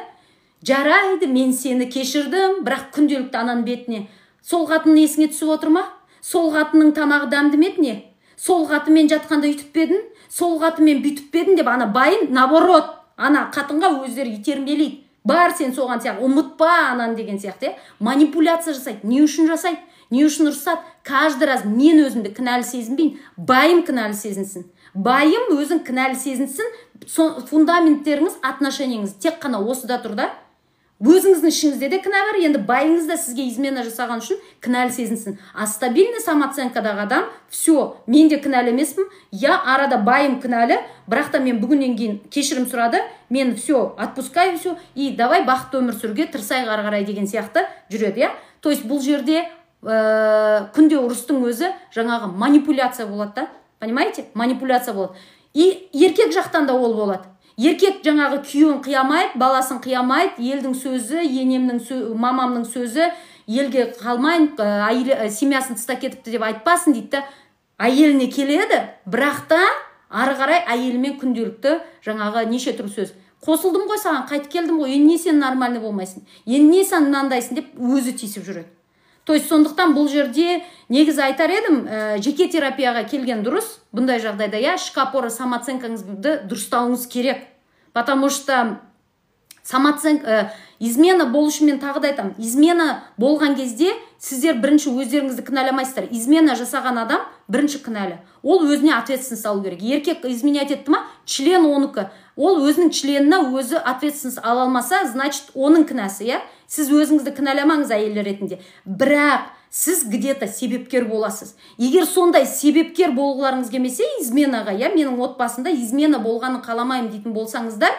Жарайды, мен сені кешірдім, бірақ күнделікті ананың бетіне: сол қатынның есіңе түсіп отыр ма? Сол қатынның тамағы дәмді ме еді не? Сол қатынмен жатқанда үйтіп педің? Сол қатынмен бүйтіп педің деп ана байын, наоборот, ана қатынға өздері итермелейді. Бар сен соған сияқты, ұмытпа ананы деген сияқты. Манипуляция жасайды. Не үшін жасайды? Не үшін ұрсады? Каждый раз мен өзімді кінәлі сезінбейін, байым кінәлі сезінсін. Байым өзің кінәлі сезінсін. Фундаменттеріңіз, отношенияңыз тек қана осыда тұр да. Өзіңіздің ішіңізде де кінә бар, енді байыңыз да сізге измена жасаған үшін кінәлі сезінсін. А стабильный самооценкадағы адам: все, мен де кінәлі емеспін, я арада байым кінәлі, бірақ та мен бүгіннен кейін кешірім сұрады, мен все, отпускаю все, и давай бақытты өмір сүруге тырысайық ары қарай деген сияқты жүреді, я. То есть бұл жерде күнде ұрыстың өзі жаңағы манипуляция болады да, понимаете? Манипуляция болады. И еркек жақтан да ол болады. Еркек жаңағы күйеуін қиямайды, баласын қиямайды, елдің сөзі, енемнің сөзі, мамамның сөзі елге қалмайын, семьясын тастап кетіпті деп айтпасын дейді да. Әйеліне келеді, бірақ та ары қарай әйелімен күнделікті жаңағы неше түрлі сөз: қосылдым ғой саған, қайтып келдім ғой, енді не сен нормальный болмайсың, енді не сен мынандайсың деп өзі тиісіп жүреді. То есть сондықтан бұл жерде негізі айтар едім, жеке терапияға келген дұрыс. Бұндай жағдайда я шкапора самооценкаңызды дұрыстауыңыз керек. Потому что измена болушы, мен тағы да айтамын, измена болған кезде сіздер бірінші өздеріңізді кінәламайсыздар. Измена жасаған адам бірінші кінәлі. Ол өзіне ответственность алу керек. Еркек изменять етті ма, член оныкі. Ол өзінің членіне өзі ответственность ала алмаса, значит, оның кінәсі, я? Сіз өзіңізді кінәламаңыз әйелдер ретінде. Бірақ сіз где-то себепкер боласыз. Егер сондай себепкер болғыларыңыз келмесе, изменаға, я, менің отбасында измена болғанын қаламаймын дейтін болсаңыздар,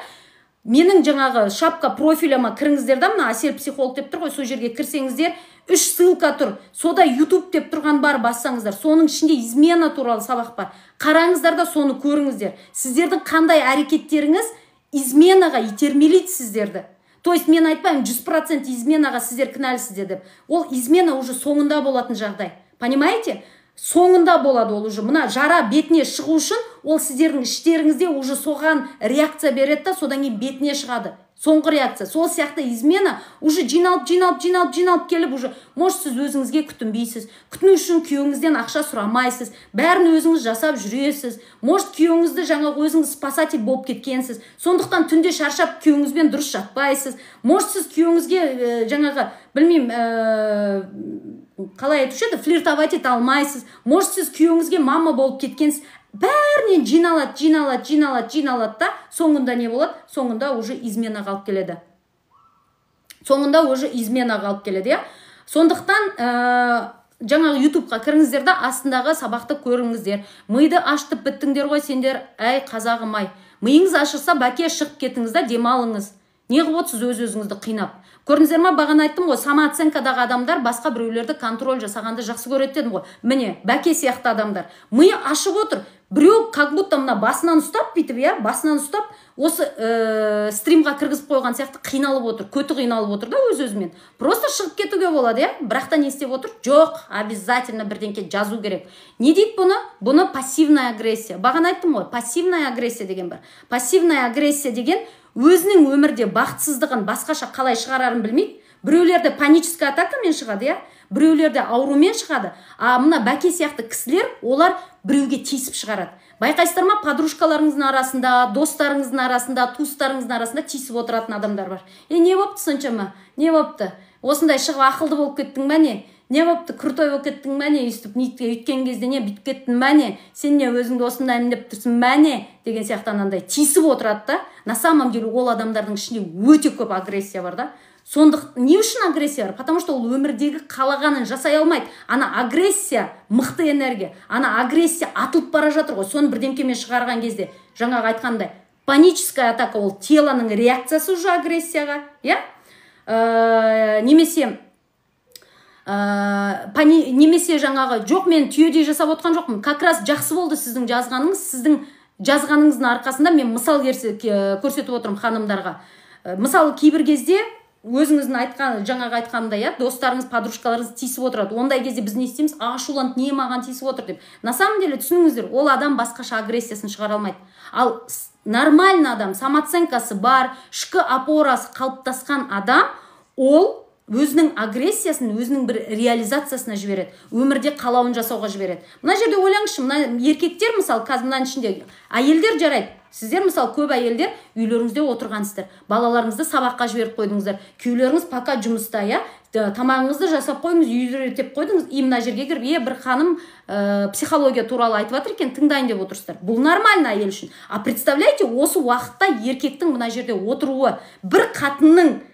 менің жаңағы шапка профиліма кіріңіздер да, мына Асел психолог деп тұр ғой, сол жерге кірсеңіздер, 3 ссылка тұр. Сода YouTube деп тұрған бар, бассаңыздар. Соның ішінде измена туралы сабақ бар. Қараңыздар да соны көріңіздер. Сіздердің қандай әрекеттеріңіз изменаға итермелейді сіздерді. То есть мен айтпаймын 100% изменаға сіздер кінәлісіздер деп. Ол измена уже соңында болатын жағдай. Понимаете? Соңында болады ол уже. Мына жара бетіне шығу үшін ол сіздердің іштеріңізде уже соған реакция береді да, содан кейін бетіне шығады. соңғы реакция. Сол сияқты измена уже жиналып келіп, уже может сіз өзіңізге күтінбейсіз, күтіну үшін күйеуіңізден ақша сұрамайсыз, бәрін өзіңіз жасап жүресіз, может күйеуіңізді жаңағы өзіңіз спасатель болып кеткенсіз, сондықтан түнде шаршап күйеуіңізбен дұрыс жатпайсыз, может сіз күйеуіңізге жаңағы білмеймін қалай айтушы еді, флиртовать ете алмайсыз, может сіз күйеуіңізге мама болып кеткенсіз. Бәрінен жиналады да, соңында не болады? Соңында уже измена қалып келеді. Я? Сондықтан жаңағы ютубқа кіріңіздер да, астындағы сабақты көріңіздер. Миды аштып біттіңдер ғой сендер, әй қазағым ай. Миыңыз ашылса, бәке шығып кетіңіз да, демалыңыз. Не қылып отырсыз өз-өзіңізді қинап? Көрдіңіздер ма, бағана айттым ғой, самооценкадағы адамдар басқа біреулерді контроль жасағанды жақсы көреді дедім ғой. Міне, бәке сияқты адамдар. Миы ашып отыр. Біреу как будто мына басынан ұстап бүйтіп, басынан ұстап, осы стримға кіргізіп қойған сияқты қиналып отыр, көті қиналып отыр да өз-өзімен. Просто шығып кетуге болады, бірақ та не істеп отыр? Жоқ, обязательно бірдеңке жазу керек. Не дейді бұны? Бұны пассивная агрессия. Бағана айттым ғой, пассивная агрессия деген бар. Пассивная агрессия деген өзінің өмірде бақытсыздығын басқаша қалай шығарарын білмейді. Біреулерді паническая атакамен шығады, біреулерді аурумен шығады. А мына бәке сияқты кісілер, олар біреуге тиісіп шығарады. Байқайсыздар ма, подружкаларыңыздың арасында, достарыңыздың арасында, туыстарыңыздың арасында тиісіп отыратын адамдар бар. Не болыпты соншама? Не болыпты? Осындай шығып ақылды болып кеттің бе не? Не болыпты? Крутой болып кеттің бе не? Үстіп өйткен кезде не бүйтіп кеттің бе не? Сен не өзіңді осындаймын деп тұрсың бе не? Деген сияқты анандай тиісіп отырады да. На самом деле ол адамдардың ішінде өте көп агрессия бар да. Не үшін агрессия бар? Потому что ол өмірдегі қалағанын жасай алмайды. Ана агрессия мықты энергия. Ана агрессия атылып бара жатыр ғой. Соны бірдемкемен шығарған кезде, жаңағы айтқандай, паническая атака, ол телоның реакциясы уже агрессияға, немесе жаңағы жоқ, мен түйедей жасап отқан жоқпын. Как раз жақсы болды сіздің жазғаныңыз, сіздің жазғаныңыздың арқасында мен мысал көрсетіп отырмын ханымдарға. Мысалы кейбір кезде өзіңіздің жаңағы айтқандай, достарыңыз, подружкаларыңыз тиісіп отырады. Ондай кезде біз не істейміз? Ашуланып, не маған тиісіп отыр деп. На самом деле түсініңіздер, ол адам басқаша агрессиясын шығара алмайды. Ал нормальный адам, самооценкасы бар, ішкі опорасы қалыптасқан адам, ол өзінің агрессиясын өзінің бір реализациясына жібереді. Өмірде қалауын жасауға жібереді. Мына жерде ойлаңызшы, мына еркектер мысалы қазір мынаның ішінде әйелдер жарайды. Сіздер мысалы көп әйелдер үйлеріңізде отырғансыздар, балаларыңызды сабаққа жіберіп қойдыңыздар, күйеулеріңіз пока жұмыста, тамағыңызды жасап қойыңыз, үйді реттеп қойдыңыз, и мына жерге кіріп, бір ханым психология туралы айтып жатыр екен, тыңдайын деп отырсыздар. Бұл нормально әйел үшін. А представляете, осы уақытта еркектің мына жерде отыруы, бір қатынның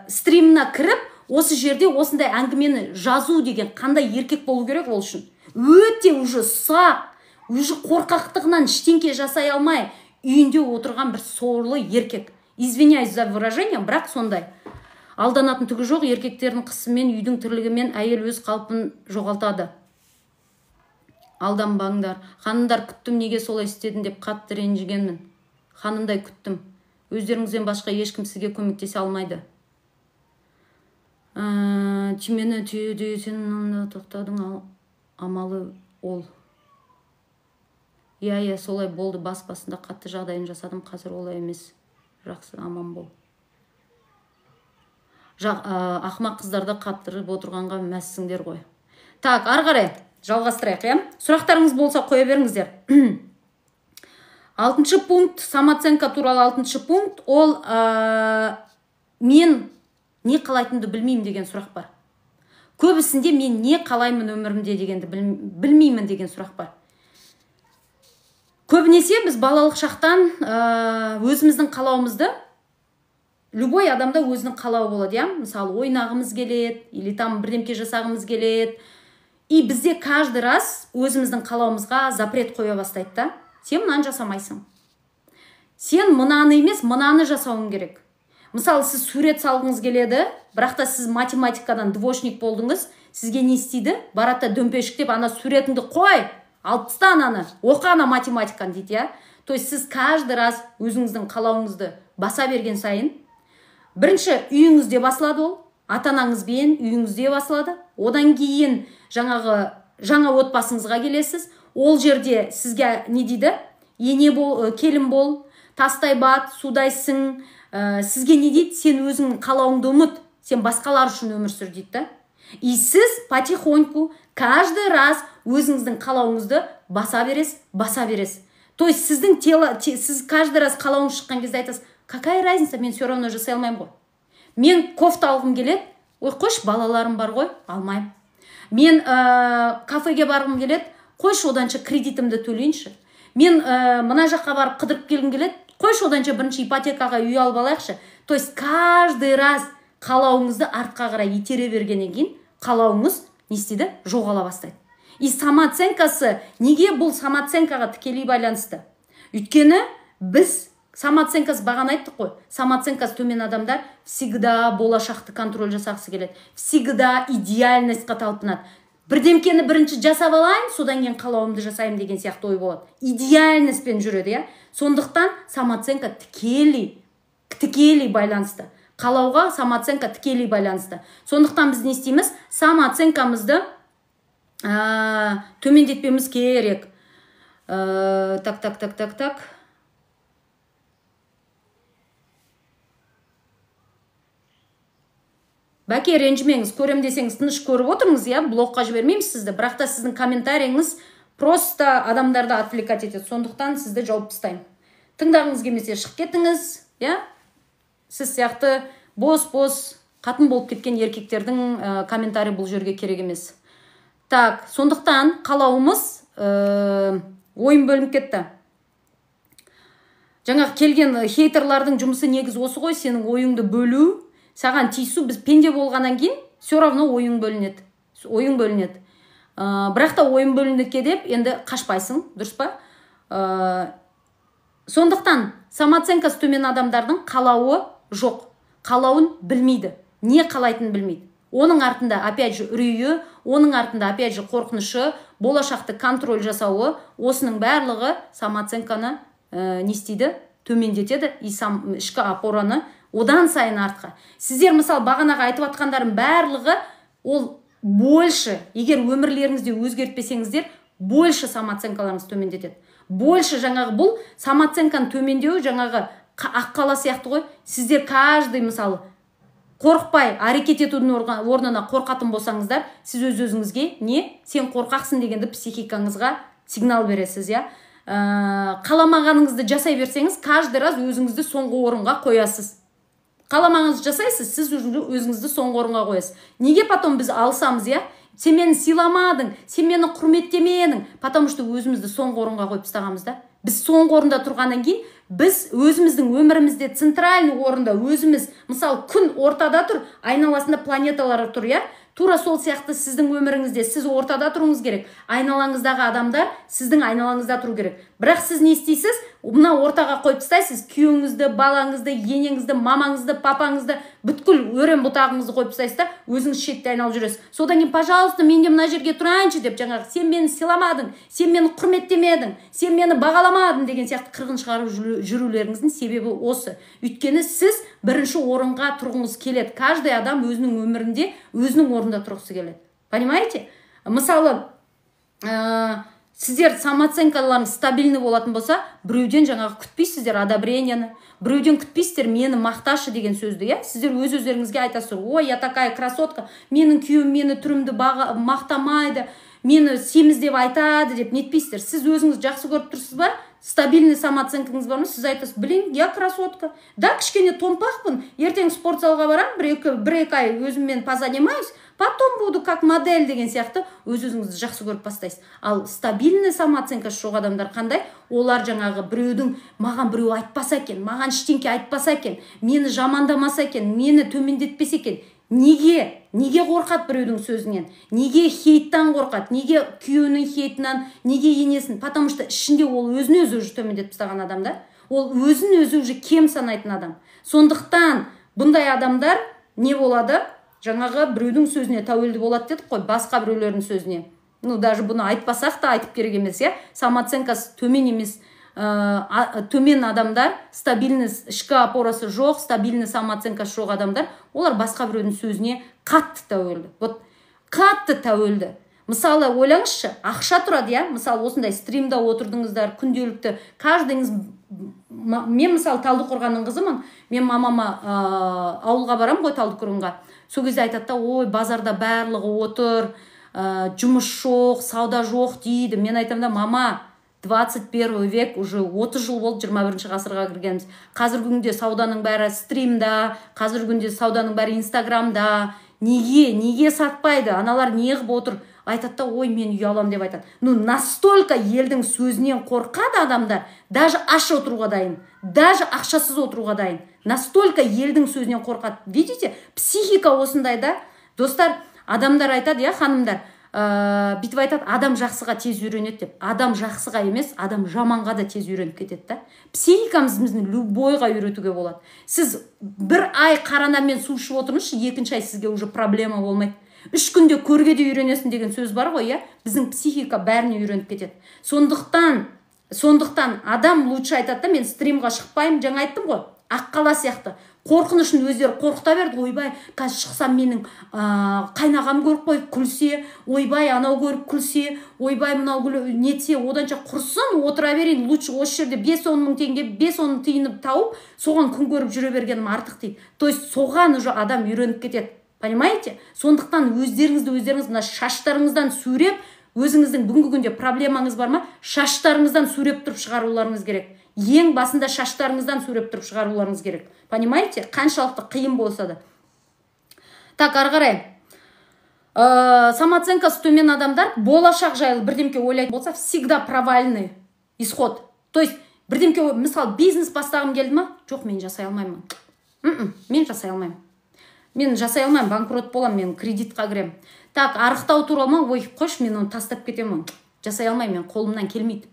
стримына кіріп, осы жерде осындай әңгімені жазу деген қандай еркек болу керек ол үшін? Өте уже сақ, уже қорқақтығынан ештеңке жасай алмай, үйінде отырған бір сорлы еркек. Извиняюсь за выражение, бірақ сондай. Алданатын түгі жоқ, еркектердің қысымен, үйдің тірлігімен әйел өз қалпын жоғалтады. Алданбаңдар. Ханымдар, күттім, неге солай істедің деп қатты ренжігенмін. Ханымдай күттім. Өздеріңізден басқа ешкім сізге көмектесе алмайды. Түймені түйеде сен тоқтадың, амалы ол. Иә, солай болды, баспасында қатты жағдайын жасадым, қазір олай емес. Жақсы, аман бол. Ақмақ қыздарды қаттырып отырғанға мәссіңдер ғой. Так, ары қарай жалғастырайық, Сұрақтарыңыз болса қоя беріңіздер. 6-шы пункт, самооценка туралы 6-шы пункт, ол мен не қалайтынды білмеймін деген сұрақ бар. Көбісінде мен не қалаймын өмірімде дегенді білмеймін деген сұрақ бар. Көбінесе біз балалық шақтан өзіміздің қалауымызды, любой адамда өзінің қалауы болады, мысалы ойнағымыз келеді, или там бірдемке жасағымыз келеді. И бізде каждый раз өзіміздің қалауымызға запрет қоя бастайды да. Сен мынаны жасамайсың. Сен мынаны емес, мынаны жасауың керек. Мысалы, сіз сурет салғыңыз келеді, бірақ та сіз математикадан двоечник болдыңыз, сізге не істейді? Барата дөмпешіктеп, ана суретіңді қой, алып таста ананы, оқы ана математиканы дейді, То есть сіз каждый раз өзіңіздің қалауыңызды баса берген сайын, бірінші үйіңізде басылады ол, ата-анаңызбен үйіңізде басылады, одан кейін жаңа отбасыңызға келесіз, ол жерде сізге не дейді? Ене бол, келін бол, тастай бат, судайсың, сізге не дейді, сен өзіңнің қалауыңды ұмыт, сен басқалар үшін өмір сүр дейді да. И сіз потихоньку каждый раз өзіңіздің қалауыңызды баса бересіз. То есть сіздің сіз каждый раз қалауыңыз шыққан кезде айтасыз, какая разница, мен все равно жасай алмаймын ғой. Мен кофта алғым келеді, ой қойшы, балаларым бар ғой, алмаймын. Мен кафеге барғым келеді, қойшы, оданша кредитімді төлейінші. Мен мына жаққа барып қыдырып келгім келеді, қойшы, оданша бірінші ипотекаға үй алып алайықшы. То есть каждый раз қалауыңызды артқа қарай итере бергеннен кейін қалауыңыз не істейді? Жоғала бастайды. И самооценкасы, неге бұл самооценкаға тікелей байланысты? Өйткені біз самооценкасы бағана айттық қой. Самооценкасы төмен адамдар всегда болашақты контроль жасағысы келеді. Всегда идеальностьқа талпынады. Бірдемкені бірінші жасап алайын, содан кейін қалауымды жасаймын деген сияқты ой болады. Идеальностьпен жүреді, иә. Сондықтан самооценка тікелей байланысты. Қалауға самооценка тікелей байланысты. Сондықтан біз не істейміз? Самооценкамызды төмендетпеміз керек. Так. Бәке, ренжімеңіз, көрем десеңіз тыныш көріп отырыңыз, иә, блокқа жібермейміз сізді, бірақ та сіздің комментарийіңіз просто адамдарды отвлекать етеді. Сондықтан сізді жауып тастаймын. Тыңдағыңыз келмесе шығып кетіңіз, иә? Сіз сияқты бос қатын болып кеткен еркектердің комментарий бұл жерге керек емес. Так, сондықтан қалауымыз ойын бөлініп кетті. Жаңағы келген хейтерлардың жұмысы негіз осы ғой, сенің ойыңды бөлу, саған тиісу. Біз пенде болғаннан кейін все равно ойың бөлінеді. Бірақ та ойын бөлінді деп енді қашпайсың, дұрыс па? Сондықтан самооценкасы төмен адамдардың қалауы жоқ. Қалауын білмейді. Не қалайтынын білмейді. Оның артында опять же үрейі, оның артында опять же қорқынышы, болашақты контроль жасауы, осының барлығы самооценканы не істейді? Төмендетеді, и ішкі опораны одан сайын артқа. Сіздер мысалы бағанаға айтып атқандардың барлығы ол больше, егер өмірлеріңізде өзгертпесеңіздер, больше самооценкаларыңыз төмендетеді. Больше жаңағы бұл самооценканы төмендеу жаңағы аққала сияқты ғой. Сіздер каждый мысалы қорықпай әрекет етудің орнына қорқатын болсаңыздар, сіз өз-өзіңізге не? Сен қорқақсың дегенді психикаңызға сигнал бересіз, иә? Қаламағаныңызды жасай берсеңіз, каждый раз өзіңізді соңғы орынға қоясыз. Қаламаңыз жасайсыз, сіз өзіңізді соңғы орынға қоясыз. Неге потом біз алсамыз, иә? Сен мені сыйламадың, сен мені құрметтемедің, потому что өзімізді соңғы орынға қойып тастағанбыз да. Біз соңғы орында тұрғаннан кейін, біз өзіміздің өмірімізде центральный орында, өзіміз, мысалы, күн ортада тұр, айналасында планеталар тұр, иә? Тура сол сияқты сіздің өміріңізде сіз ортада тұруыңыз керек. Айналаңыздағы адамдар сіздің айналаңызда тұру керек. Бірақ сіз не істейсіз? Мына ортаға қойып тастайсыз, күйеуіңізді, балаңызды, енеңізді, мамаңызды, папаңызды, бүткіл өрен бұтағыңызды қойып тастайсыз да, өзіңіз шетте айналып жүресіз. Содан кейін, пожалуйста, мен де мына жерге тұрайыншы деп, жаңағы сен мені сыйламадың, сен мені құрметтемедің, сен мені бағаламадың деген сияқты қырғын шығарып жүрулеріңіздің себебі осы. Өйткені сіз бірінші орынға тұрғыңыз келеді. Каждый адам өзінің өмірінде өзінің орында тұрғысы келеді. Понимаете? Мысалы, сіздер самооценкаларыңыз стабильный болатын болса, біреуден жаңағы күтпейсіздер одобрениені, біреуден күтпейсіздер мені мақташы деген сөзді, иә? Сіздер өз-өздеріңізге айтасыздар, ой, я такая красотка, менің күйеуім мені түрімді мақтамайды, мені семіз деп айтады деп нетпейсіздер. Сіз өзіңіз жақсы көріп тұрсыз ба? Стабильный самооценкаңыз бар ма? Сіз айтасыз, блин, я красотка. Да, кішкене томпақпын, ертең спортзалға барам, бір-екі ай өзіммен позанимаюсь, потом буду как модель деген сияқты өз-өзіңізді жақсы көріп бастайсыз. Ал стабильный самооценкасы жоқ адамдар қандай? Олар жаңағы біреудің, маған біреу айтпаса екен, маған ештеңке айтпаса екен, мені жамандамаса екен, мені төмендетпесе екен. Неге қорқады біреудің сөзінен? Неге хейттан қорқады? Неге күйеуінің хейтінен? Неге енесін? Потому что ішінде ол өзін-өзі уже төмендетіп тастаған адам да. Ол өзін-өзі уже кем санайтын адам. Сондықтан бұндай адамдар не болады? Жаңағы біреудің сөзіне тәуелді болады дедік қой, басқа біреулердің сөзіне. Ну, даже бұны айтпасақ та айтып керек емес, иә? Самооценкасы төмен емес, төмен адамдар, стабильный ішкі опорасы жоқ, стабильный самооценкасы жоқ адамдар, олар басқа біреудің сөзіне қатты тәуелді. Вот қатты тәуелді. Мысалы, ойлаңызшы, ақша тұрады, иә? Мысалы, осындай стримда отырдыңыздар, күнделікті, каждыйыңыз мен мысалы Талдықорғанның қызымын. Мен мамама ауылға барам ғой, Талдықорғанға. Сол кезде айтады да, ой, базарда барлығы отыр, жұмыс жоқ, сауда жоқ дейді. Мен айтам да, мама, 21 век, уже 30 жыл болды 21 ғасырға кіргенбіз. Қазіргі күнде сауданың бәрі стримда, қазіргі күнде сауданың бәрі инстаграмда. Неге сатпайды? Аналар неғып отыр? Айтады да, ой, мен ұялам деп айтады. Ну, настолько елдің сөзінен қорқады адамдар, даже аш отыруға дайын, даже ақшасыз отыруға дайын. Настолько елдің сөзінен қорқады. Видите, психика осындай да. Достар, адамдар айтады, я, ханымдар, бүйтіп айтады, адам жақсыға тез үйренеді деп. Адам жақсыға емес, адам жаманға да тез үйреніп кетеді да. Психикамызды любойға үйретуге болады. Сіз бір ай қаранармен су ішіп отырыңызшы, екінші ай сізге уже проблема болмайды. 3 күнде көрге де үйренесің деген сөз бар ғой, я? Біздің психика бәріне үйреніп кетеді. Сондықтан адам лучше айтады да, мен стримға шықпаймын, жаңа айттым ғой, аққала сияқты. Қорқынышын өздері қорқыта берді. Ойбай, қазір шықсам менің қайнағам көріп қойып күлсе, ойбай, анау көріп күлсе, ойбай, мынау нетсе, оданша құрсын, отыра берейін, лучше осы жерде 5-10 мың теңге, 5-10 тиынып тауып, соған күн көріп жүре бергенім артық дейді. То есть соған уже адам үйреніп кетеді. Понимаете? Сондықтан өздеріңіз мына шаштарыңыздан сүреп, өзіңіздің бүгінгі күнде проблемаңыз бар ма? Шаштарыңыздан сүреп тұрып шығаруларыңыз керек. Ең басында шаштарыңыздан сүреп тұрып шығаруларыңыз керек. Понимаете? Қаншалықты қиын болса да. Так, ары қарай. Самооценкасы төмен адамдар болашақ жайлы бірдемке ойлайтын болса, всегда провальный исход. То есть бірдемке, мысалы, бизнес бастағым келді ма? Жоқ, мен жасай алмаймын. Мен жасай алмаймын. Мен жасай алмаймын, банкрот болам, мен кредитқа кірем. Так, арықтау туралы ма? Ой, қош, мен оны тастап кетемін. Жасай алмаймын, мен қолымнан келмейді.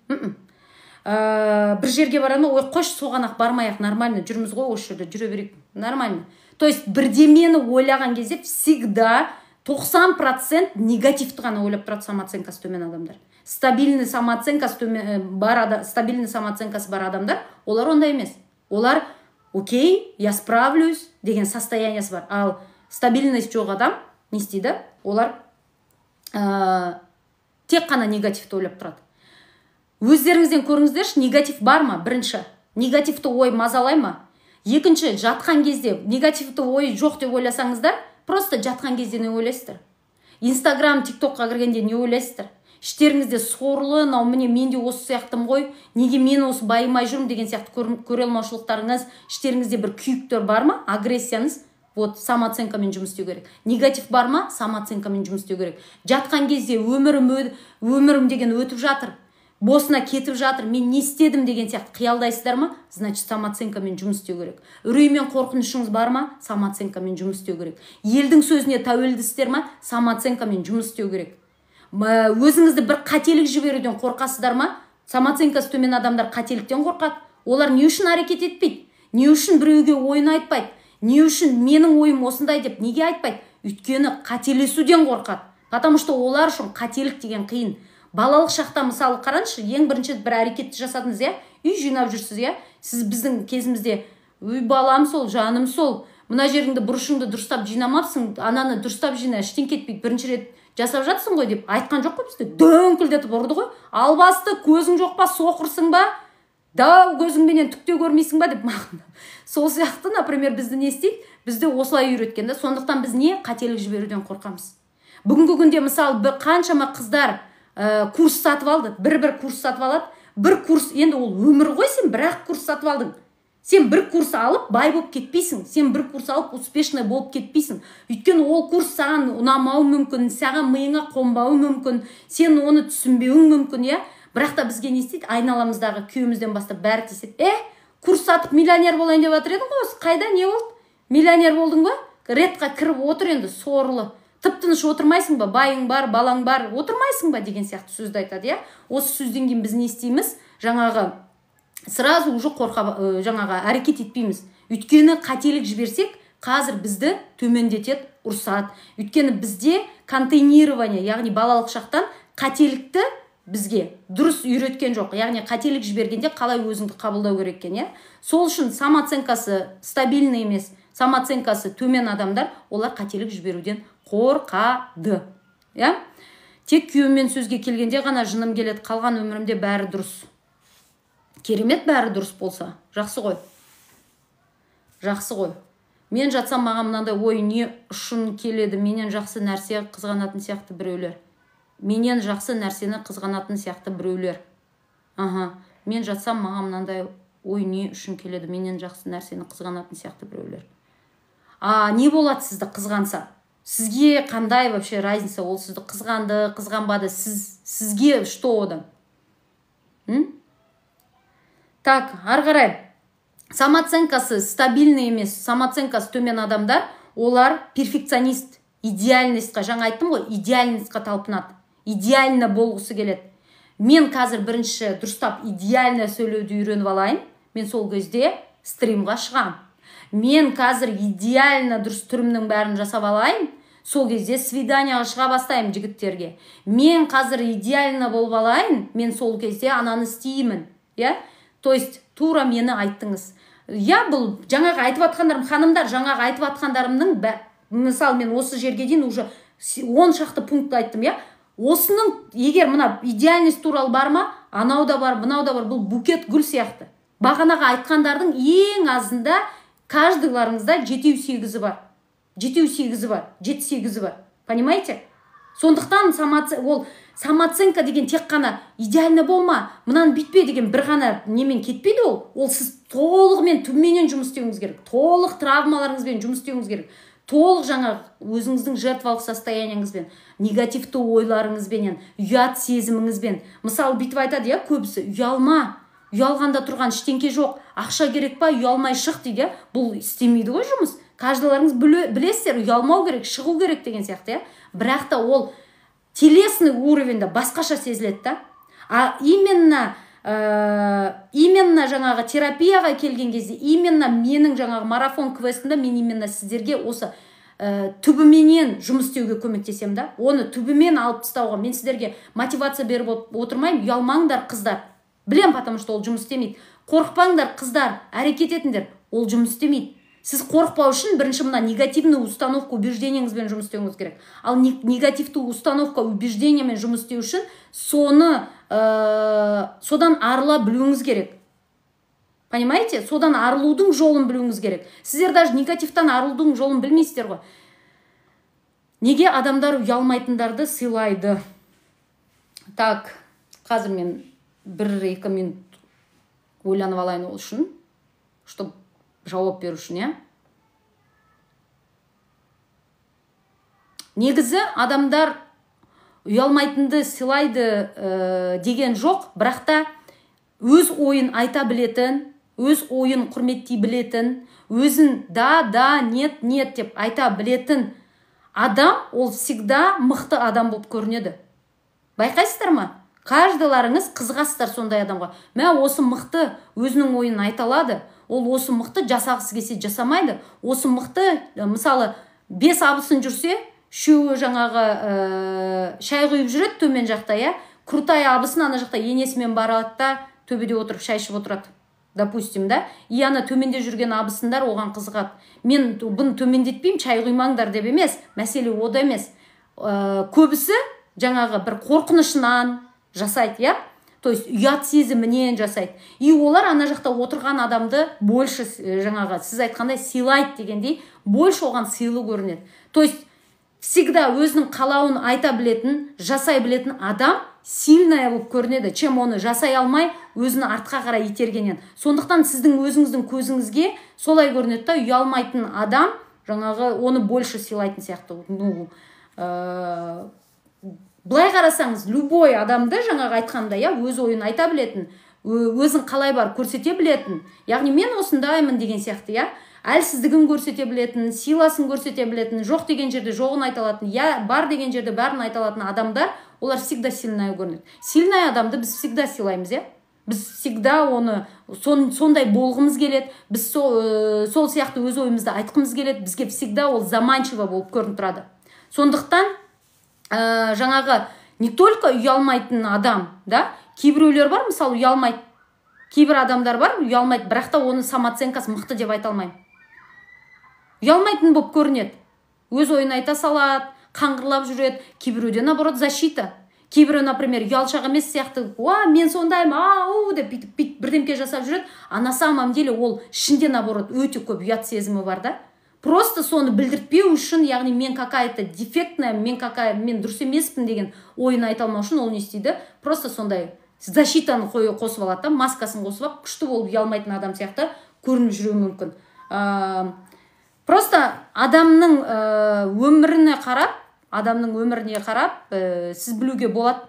Бір жерге барамын, ой, қош, соған ақ бармайық, нормально, жүрміз ғой, осы жерде жүре берейік, нормально. То есть бірдемені ойлаған кезде всегда 90% негативті ғана ойлап тұрады самооценкасы төмен адамдар. Стабильный самооценкасы бар адамдар, олар ондай емес. Олар окей, я справлюсь деген состояниясы бар. Ал стабильность жоқ адам не істейді? Олар тек қана негативті ойлап тұрады. Өздеріңізден көріңіздерші, негатив бар ма? Бірінші, негативті ой мазалай ма? Екінші, жатқан кезде негативті ой жоқ деп ойласаңыздар, просто жатқан кезде не ойлайсыздар? Инстаграм, тиктокқа кіргенде не ойлайсыздар? Іштеріңізде сорлы, міне мен де осы сияқтым ғой, неге мен осы байымай жүрмін деген сияқты көре алмаушылықтарыңыз, іштеріңізде бір күйіктер бар ма? Агрессияңыз, вот самооценкамен жұмыс істеу керек. Негатив бар ма? Самооценкамен жұмыс істеу керек. Жатқан кезде өмірім деген өтіп жатыр, босына кетіп жатыр, мен не істедім деген сияқты қиялдайсыздар ма? Значит, самооценкамен жұмыс істеу керек. Үрей мен қорқынышыңыз бар ма? Самооценкамен жұмыс істеу керек. Елдің сөзіне тәуелдісіздер ма? Самооценкамен жұмыс істеу керек. Өзіңізді бір қателік жіберуден қорқасыздар ма? Самооценкасы төмен адамдар қателіктен қорқады. Олар не үшін әрекет етпейді? Не үшін біреуге ойын айтпайды? Не үшін менің ойым осындай деп неге айтпайды? Өйткені қателесуден қорқады. Потому что олар үшін қателік деген қиын. Балалық шақта мысалы қараңызшы, ең бірінші бір әрекетті жасадыңыз, я? Үй жинап жүрсіз, я? Сіз біздің кезімізде, үй балам сол, жаным сол, мына жеріңді бұрышыңды дұрыстап жинамапсың, ананы дұрыстап жина, іштен кетпейді, бірінші рет жасап жатсың ғой деп айтқан жоқ қой бізде. Дөңкілдетіп ұрды ғой. Албасты, көзің жоқ па, соқырсың ба? Да, көзіңменен түк те көрмейсің ба деп мақтанды. Сол сияқты, например, бізді не істейді? Бізді осылай үйреткен да. Сондықтан біз не қателік жіберуден қорқамыз. Бүгінгі күнде мысалы қаншама қыздар курс сатып алды, бір курс сатып алады. Бір курс, енді ол өмір ғой, сен бір-ақ курс сатып алдың. Сен бір курс алып бай болып кетпейсің. Сен бір курс алып успешный болып кетпейсің. Өйткені ол курс саған ұнамауы мүмкін, саған миыңа қонбауы мүмкін, сен оны түсінбеуің мүмкін, я? Бірақ та бізге не істейді? Айналамыздағы күйеуімізден бастап бәрі теседі. Курс сатып миллионер болайын деп жатыр едің ғой, осы қайда не болды? Миллионер болдың ба? Редқа кіріп отыр енді, сорлы. Тып-тыныш отырмайсың ба? Байың бар, балаң бар, отырмайсың ба деген сияқты сөзді айтады, я? Осы сөзден кейін біз не істейміз? Жаңағы сразу уже жаңағы әрекет етпейміз. Өйткені қателік жіберсек, қазір бізді төмендетеді, ұрсады. Өйткені бізде контейнирование, яғни балалық шақтан қателікті бізге дұрыс үйреткен жоқ. Яғни қателік жібергенде қалай өзіңді қабылдау керек екен, я? Сол үшін самооценкасы стабильный емес, самооценкасы төмен адамдар, олар қателік жіберуден қорқады. Я? Тек күйеумен сөзге келгенде ғана жыным келеді, қалған өмірімде бәрі дұрыс. Керемет, бәрі дұрыс болса. Жақсы ғой. Жақсы ғой. Мен жатсам маған мынандай ой не үшін келеді, менен жақсы нәрсе қызғанатын сияқты біреулер. Менен жақсы нәрсені қызғанатын сияқты біреулер. Мен жатсам маған мынандай ой не үшін келеді, менен жақсы нәрсені қызғанатын сияқты біреулер. Не болады сізді қызғанса? Сізге қандай вообще разница? Ол сізді қызғанды, қызғанбады, сізге что одан? Так, ары қарай. Самооценкасы стабильный емес, самооценкасы төмен адамдар, олар перфекционист, идеальностьқа, жаңа айттым ғой, идеальностьқа талпынады. Идеально болғысы келеді. Мен қазір бірінші дұрыстап идеально сөйлеуді үйреніп алайын. Мен сол кезде стримға шығам. Мен қазір идеально дұрыс түрімнің бәрін жасап алайын. Сол кезде свиданияға шыға бастаймын жігіттерге. Мен қазір идеально болып алайын. Мен сол кезде ананы істеймін. То есть тура мені айттыңыз. Бұл жаңағы айтып атқандарым, ханымдар, жаңағы айтып атқандарымның, мысалы мен осы жерге дейін уже 10 шақты пункт айттым, осының егер мына идеальность туралы бар ма, анау да бар, мынау да бар, бұл букет гүл сияқты. Бағанаға айтқандардың ең азында каждыларыңызда 7-8-і бар. 7-8-і бар, 7-8-і бар. Понимаете? Сондықтан самооценка деген тек қана идеально болма, мынаны бітпе деген бір ғана немен кетпейді ол. Ол сіз толығымен түбіменен жұмыс істеуіңіз керек. Толық травмаларыңызбен жұмыс істеуіңіз керек. Толық жаңа өзіңіздің жертвалық состояниеңізбен, негативті ойларыңызбен, ұят сезіміңізбен. Мысалы, бүйтіп айтады, көбісі, ұялма. Ұялғанда тұрған ештеңке жоқ. Ақша керек па, ұялмай шық дейді. Бұл істемейді ғой жұмыс. Каждыларыңыз білесіздер, ұялмау керек, шығу керек деген сияқты. Бірақ та ол телесный уровеньде басқаша сезіледі да. Именно жаңағы терапияға келген кезде, именно менің жаңағы марафон квестінде мен именно сіздерге осы түбіменен жұмыс істеуге көмектесем да. Оны түбімен алып тастауға мен сіздерге мотивация беріп отырмаймын. Ұялмаңдар, қыздар. Білем, потому что ол жұмыс істемейді. Қорықпаңдар, қыздар, әрекет етіңдер. Ол жұмыс істемейді. Сіз қорықпау үшін бірінші мына негативный установка убеждениеңізбен жұмыс істеуіңіз керек. Ал негативті установка убеждениемен жұмыс істеу үшін содан арыла білуіңіз керек. Понимаете? Содан арылудың жолын білуіңіз керек. Сіздер даже негативтан арылудың жолын білмейсіздер ғой. Неге адамдар ұялмайтындарды сыйлайды? Так, қазір мен 1-2 минут ойланып алайын ол үшін, чтобы жауап беру үшін, Негізі адамдар ұялмайтынды сыйлайды деген жоқ, бірақ та өз ойын айта білетін, өз ойын құрметтей білетін, өзін да, нет деп айта білетін адам, ол всегда мықты адам болып көрінеді. Байқайсыздар ма? Каждыларыңыз қызғасыздар сондай адамға. Мә осы мықты өзінің ойын айта алады. Ол осы мықты жасағысы келсе жасамайды. Осы мықты, мысалы, 5 абысын жүрсе, үшеуі жаңағы шай құйып жүреді төмен жақта, Крутая абысын ана жақта енесімен барады да, төбеде отырып шай ішіп отырады. Допустим, да? И ана төменде жүрген абысындар оған қызығады. Мен бұны төмендетпеймін, шай құймаңдар деп емес, мәселе ода емес. Көбісі жаңағы бір қорқынышынан жасайды, То есть ұят сезімінен жасайды. И олар ана жақта отырған адамды больше жаңағы сіз айтқандай сыйлайды дегендей, больше оған сыйлы көрінеді. То есть всегда өзінің қалауын айта білетін, жасай білетін адам сильная болып көрінеді, чем оны жасай алмай, өзін артқа қарай итергеннен. Сондықтан сіздің өзіңіздің көзіңізге солай көрінеді да, ұялмайтын адам жаңағы оны больше сыйлайтын сияқты. Былай қарасаңыз, любой адамды жаңағы айтқанда, өз ойын айта білетін, өзін қалай бар көрсете білетін, яғни мен осындаймын деген сияқты, әлсіздігін көрсете білетін, силасын көрсете білетін, жоқ деген жерде жоғын айта алатын, бар деген жерде бәрін айта алатын адамдар, олар всегда сильная көрінеді. Сильная адамды біз всегда сыйлаймыз, Біз всегда оны сондай болғымыз келеді, біз сол сияқты өз ойымызды айтқымыз келеді, бізге всегда ол заманчиво болып көрініп тұрады. Сондықтан жаңағы не только ұялмайтын адам, кейбіреулер бар, мысалы ұялмайды, кейбір адамдар бар, ұялмайды, бірақ та оның самооценкасы мықты деп айта алмаймын. Ұялмайтын болып көрінеді, өз ойын айта салады, қаңғырлап жүреді, кейбіреуде наоборот защита. Кейбіреу, например, ұялшақ емес сияқты, мен сондаймын, деп бүйтіп бірдемке жасап жүреді. А на самом деле ол ішінде, наоборот, өте көп ұят сезімі бар да. Просто соны білдіртпеу үшін, яғни мен какая-то дефектная, мен дұрыс емеспін деген ойын айта алмау үшін ол не істейді? Просто сондай защитаны қосып алады, маскасын қосып алып, күшті болып ұялмайтын адам сияқты көрініп жүруі мүмкін. Просто адамның өміріне қарап, сіз білуге болады,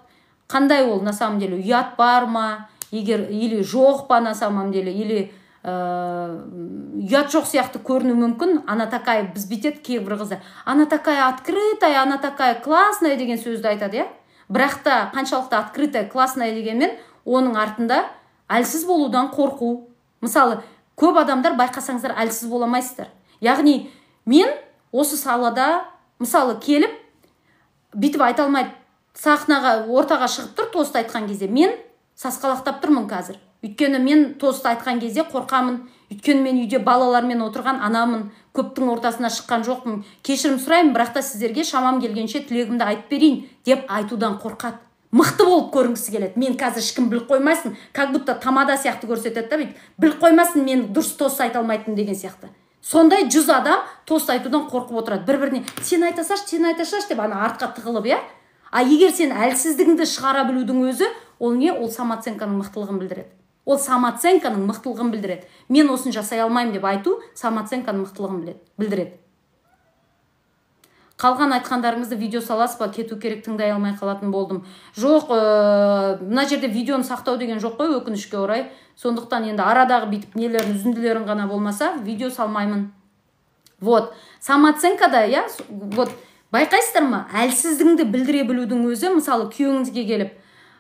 қандай ол на самом деле ұят бар ма, или жоқ па на самом деле, или ұят жоқ сияқты көріну мүмкін. Она такая, біз бүйтеді кейбір қыздар, она такая открытая, она такая классная деген сөзді айтады, иә? Бірақ та қаншалықты открытая, классная дегенмен, оның артында әлсіз болудан қорқу. Мысалы, көп адамдар байқасаңыздар әлсіз боламайсыздар. Яғни, мен осы салада, мысалы, келіп, бүйтіп айта алмайды, сахнаға, ортаға шығып тұр, тост айтқан кезде, мен сасқалақтап тұрмын қазір. Өйткені мен тост айтқан кезде қорқамын, өйткені мен үйде балалармен отырған анамын, көптің ортасына шыққан жоқпын, кешірім сұраймын, бірақ та сіздерге шамам келгенше тілегімді айтып берейін деп айтудан қорқады. Мықты болып көрінгісі келеді. Мен қазір ешкім біліп қоймасын, как будто тамада сияқты көрсетеді да, біліп қоймасын, мен дұрыс тост айта алмайтын деген сияқты. Сондай 100 адам тост айтудан қорқып отырады. Бір-біріне сен айта саш деп ана артқа тығылып, иә? А егер сен әлсіздігіңді шығара білудің өзі, ол не? Ол самооценканың мықтылығын білдіреді. Ол самооценканың мықтылығын білдіреді. Мен осын жасай алмаймын деп айту самооценканың мықтылығын білдіреді. Қалған айтқандарыңызды видео саласыз ба? Кету керек, тыңдай алмай қалатын болдым. Жоқ, мына жерде видеоны сақтау деген жоқ қой, өкінішке орай. Сондықтан енді арадағы бүйтіп нелерін, үзінділерін ғана болмаса, видео салмаймын. Вот, самооценкада, иә, вот, байқайсыздар ма? Әлсіздігіңді білдіре білудің өзі, мысалы, күйеуіңізге келіп,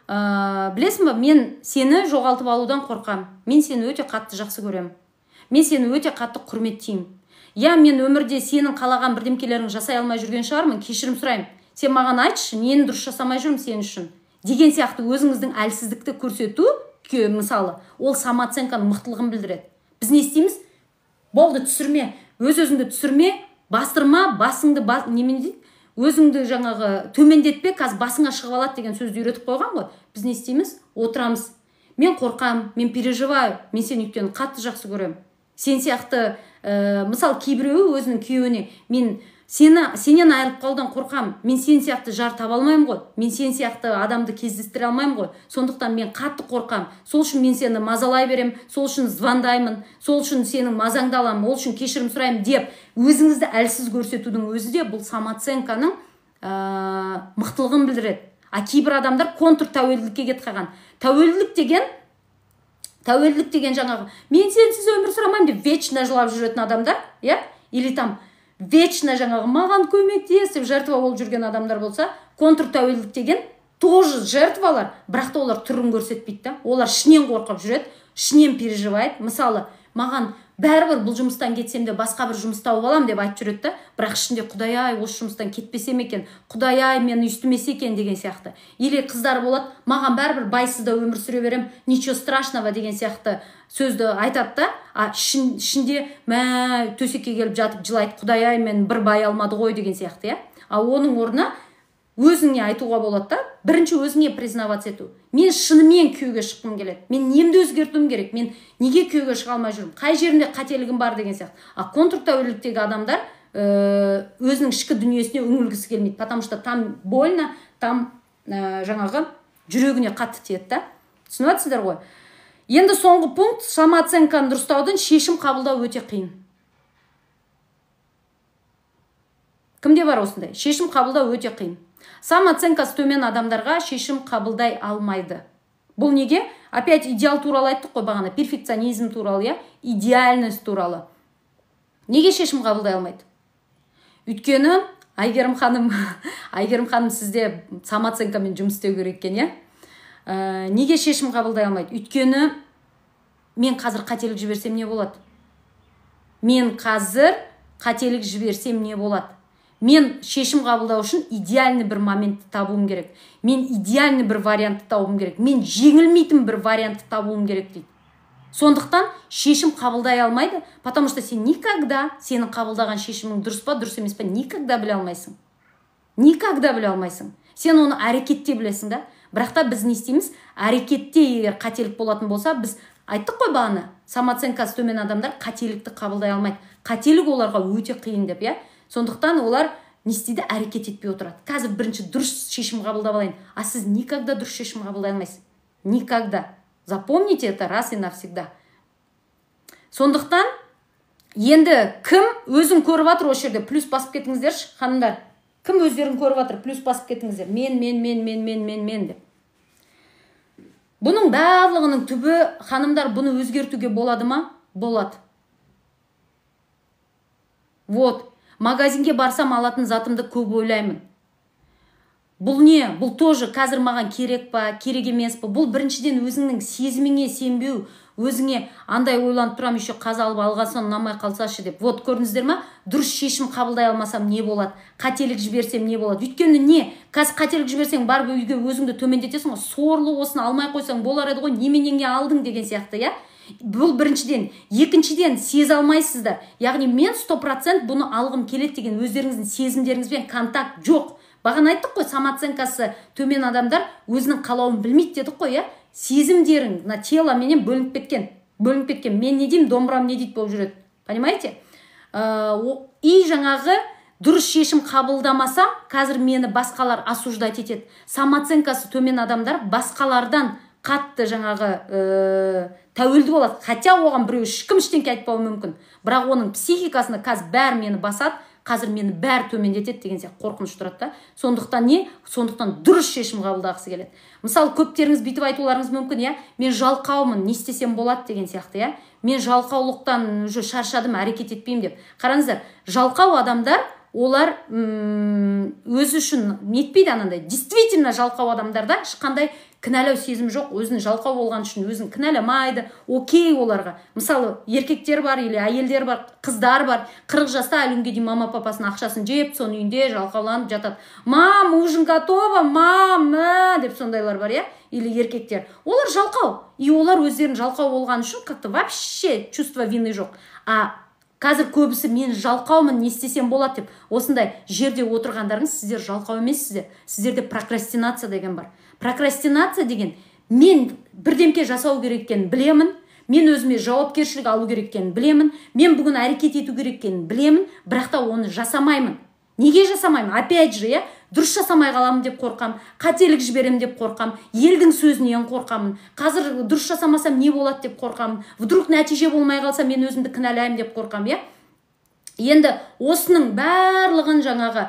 білесің ба, мен сені жоғалтып алудан қорқам. Мен сені өте қатты жақсы көрем. Мен сені өте қатты құрметтеймін. Я, мен өмірде сенің қалаған бірдемкелерін жасай алмай жүрген шығармын, кешірім сұраймын. Сен маған айтшы, нені дұрыс жасамай жүрмін сен үшін. Деген сияқты өзіңіздің әлсіздікті көрсету, мысалы, ол самооценканың мықтылығын білдіреді. Біз не істейміз? Болды, түсірме, өз-өзіңді түсірме, бастырма, басыңды өзіңді жаңағы төмендетпе, қазір басыңа шығып алады деген сөзді үйретіп қойған ғой. Біз не істейміз? Отырамыз. Мен қорқам, мен переживаю, мен сені өйткені қатты жақсы көрем. Сен сияқты, мысалы, кейбіреуі өзінің күйеуіне, мен сенен айырылып қалудан қорқам, мен сен сияқты жар таба алмаймын ғой, мен сен сияқты адамды кездестіре алмаймын ғой, сондықтан мен қатты қорқам, сол үшін мен сені мазалай берем, сол үшін звондаймын, сол үшін сенің мазаңды аламын, ол үшін кешірім сұраймын деп өзіңізді әлсіз көрсетудің өзі де бұл самооценканың мықтылығын білдіреді. А кейбір адамдар контр тәуелділікке кетіп қалған. Тәуелділік деген жаңағы, мен сенсіз өмір сүремеймін деп вечно жылап жүретін адамдар, иә? Или там вечно жаңағы маған көмектесіп жертва болып жүрген адамдар болса, контр тәуелділік деген тоже жертвалар, бірақ та олар түрін көрсетпейді да. Олар ішінен қорқып жүреді, ішінен переживайды. Мысалы, маған бәрібір бұл жұмыстан кетсем де басқа бір жұмыс тауып алам деп айтып жүреді да, бірақ ішінде Құдай-ай, осы жұмыстан кетпесем екен, Құдай-ай, мен үйстімесе екен деген сияқты. Или қыздар болады, маған бәрібір байсыз да өмір сүре берем, ничего страшного деген сияқты сөзді айтады да, а ішінде төсекке келіп жатып жылайды, Құдай-ай, мен бір бай алмады ғой деген сияқты, иә? А оның орнына өзіңе айтуға болады да, бірінші өзіңе признаваться ету. Мен шынымен күйеуге шыққым келеді. Мен немді өзгертуім керек. Мен неге күйеуге шыға алмай жүрмін? Қай жерінде қателігім бар деген сияқты. А контр тәуелділіктегі адамдар өзінің ішкі дүниесіне үңілгісі келмейді, потому что там больно, там жаңағы жүрегіне қатты тиеді да. Түсініп жатсыздар ғой? Енді соңғы пункт, самооценканы дұрыстаудың шешім қабылдау өте қиын. Кімде бар осындай? Шешім қабылдау өте қиын. Самооценкасы төмен адамдарға шешім қабылдай алмайды. Бұл неге? Опять идеал туралы айттық қой бағана, перфекционизм туралы, я, идеальность туралы. Неге шешім қабылдай алмайды? Өйткені Айгерім ханым сізде самооценкамен жұмыс істеу керек екен, я? Неге шешім қабылдай алмайды? Өйткені мен қазір қателік жіберсем не болады? Мен шешім қабылдау үшін идеальный бір моментті табуым керек. Мен идеальный бір вариантты табуым керек. Мен жеңілмейтін бір вариантты табуым керек дейді. Сондықтан шешім қабылдай алмайды, потому что сен никогда сенің қабылдаған шешімің дұрыс па, дұрыс емес па, никогда біле алмайсың. сен оны әрекетте білесің да. Бірақ та біз не істейміз? Әрекетте егер қателік болатын болса, біз айттық қой бағана, самооценкасы төмен адамдар қателікті қабылдай алмайды. Қателік оларға өте қиын деп, иә. Сондықтан олар не істейді? Әрекет етпей отырады. Қазір бірінші дұрыс шешім қабылдап алайын. А сіз никогда дұрыс шешім қабылдай алмайсыз. Никогда. Запомните это раз и навсегда. Сондықтан енді кім өзін көріп жатыр осы жерде? Плюс басып кетіңіздерші, ханымдар. Кім өздерін көріп жатыр? Плюс басып кетіңіздер. Мен деп. Бұның барлығының түбі, ханымдар, бұны өзгертуге болады ма? Болады. Вот. Магазинге барсам алатын затымды көп ойлаймын. Бұл не? Бұл тоже қазір маған керек па, керек емес па? Бұл біріншіден өзіңнің сезіміңе сенбеу, өзіңе андай ойланып тұрам, еще қаз алып алғасын ұнамай қалсашы деп. Вот, көрдіңіздер ма? Дұрыс шешім қабылдай алмасам не болады? Қателік жіберсем не болады? Өйткені не? Қазір қателік жіберсең барып үйге өзіңді төмендетесің ғой. Сорлы осыны алмай қойсаң болар еді ғой, неменеңе алдың деген сияқты, иә? Бұл біріншіден. Екіншіден, сезе алмайсыздар. Яғни мен 100% бұны алғым келеді деген өздеріңіздің сезімдеріңізбен контакт жоқ. Бағана айттық қой, самооценкасы төмен адамдар өзінің қалауын білмейді дедік қой, иә? Сезімдерің, тело менен бөлініп кеткен. Мен не деймін, домбырам не дейді болып жүреді. Понимаете? И жаңағы дұрыс шешім қабылдамасам, қазір мені басқалар осуждать етеді. Самооценкасы төмен адамдар басқалардан қатты жаңағы тәуелді болады. Хотя оған біреу ешкім ештеңке айтпауы мүмкін. Бірақ оның психикасында қазір бәрі мені басады, қазір мені бәрі төмендетеді деген сияқты қорқыныш тұрады да. Сондықтан не? Сондықтан дұрыс шешім қабылдағысы келеді. Мысалы, көптеріңіз бүйтіп айтуларыңыз мүмкін, иә? Мен жалқаумын, не істесем болады деген сияқты, иә? Мен жалқаулықтан уже шаршадым, әрекет етпеймін деп. Қараңыздар, жалқау адамдар, олар өзі үшін нетпейді анандай. Действительно жалқау адамдарда ешқандай кінәлау сезім жоқ, өзін жалқау болған үшін өзін кінәламайды, окей оларға. Мысалы, еркектер бар или әйелдер бар, қыздар бар, 40 жаста әлі күнге дейін мама папасының ақшасын жеп, соның үйінде жалқауланып жатады. Мам, ужин готова, мама деп сондайлар бар, иә? Или еркектер. Олар жалқау. И олар өздерін жалқау болған үшін как-то вообще чувство вины жоқ. А қазір көбісі мен жалқаумын, не істесем болады деп осындай жерде отырғандарыңыз, сіздер жалқау емессіздер. Сіздерде прокрастинация деген бар. Прокрастинация деген мен бірдемке жасау керек екенін білемін, мен өзіме жауапкершілік алу керек екенін білемін, мен бүгін әрекет ету керек екенін білемін, бірақ та оны жасамаймын. Неге жасамаймын? Опять же, иә, дұрыс жасамай қаламын деп қорқам, қателік жіберем деп қорқам, елдің сөзінен қорқамын. Қазір дұрыс жасамасам не болады деп қорқамын. Вдруг нәтиже болмай қалса мен өзімді кінәлаймын деп қорқам, иә? Енді осының барлығын жаңағы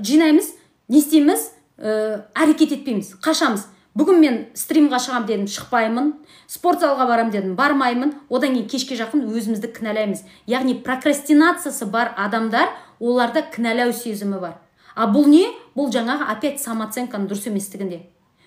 жинаймыз, не істейміз? Әрекет етпейміз, қашамыз. Бүгін мен стримға шығам дедім, шықпаймын. Спортзалға барам дедім, бармаймын. Одан кейін кешке жақын өзімізді кінәлаймыз. Яғни прокрастинациясы бар адамдар, оларда кінәлау сезімі бар. А бұл не? Бұл жаңағы опять самооценканың дұрыс еместігінде.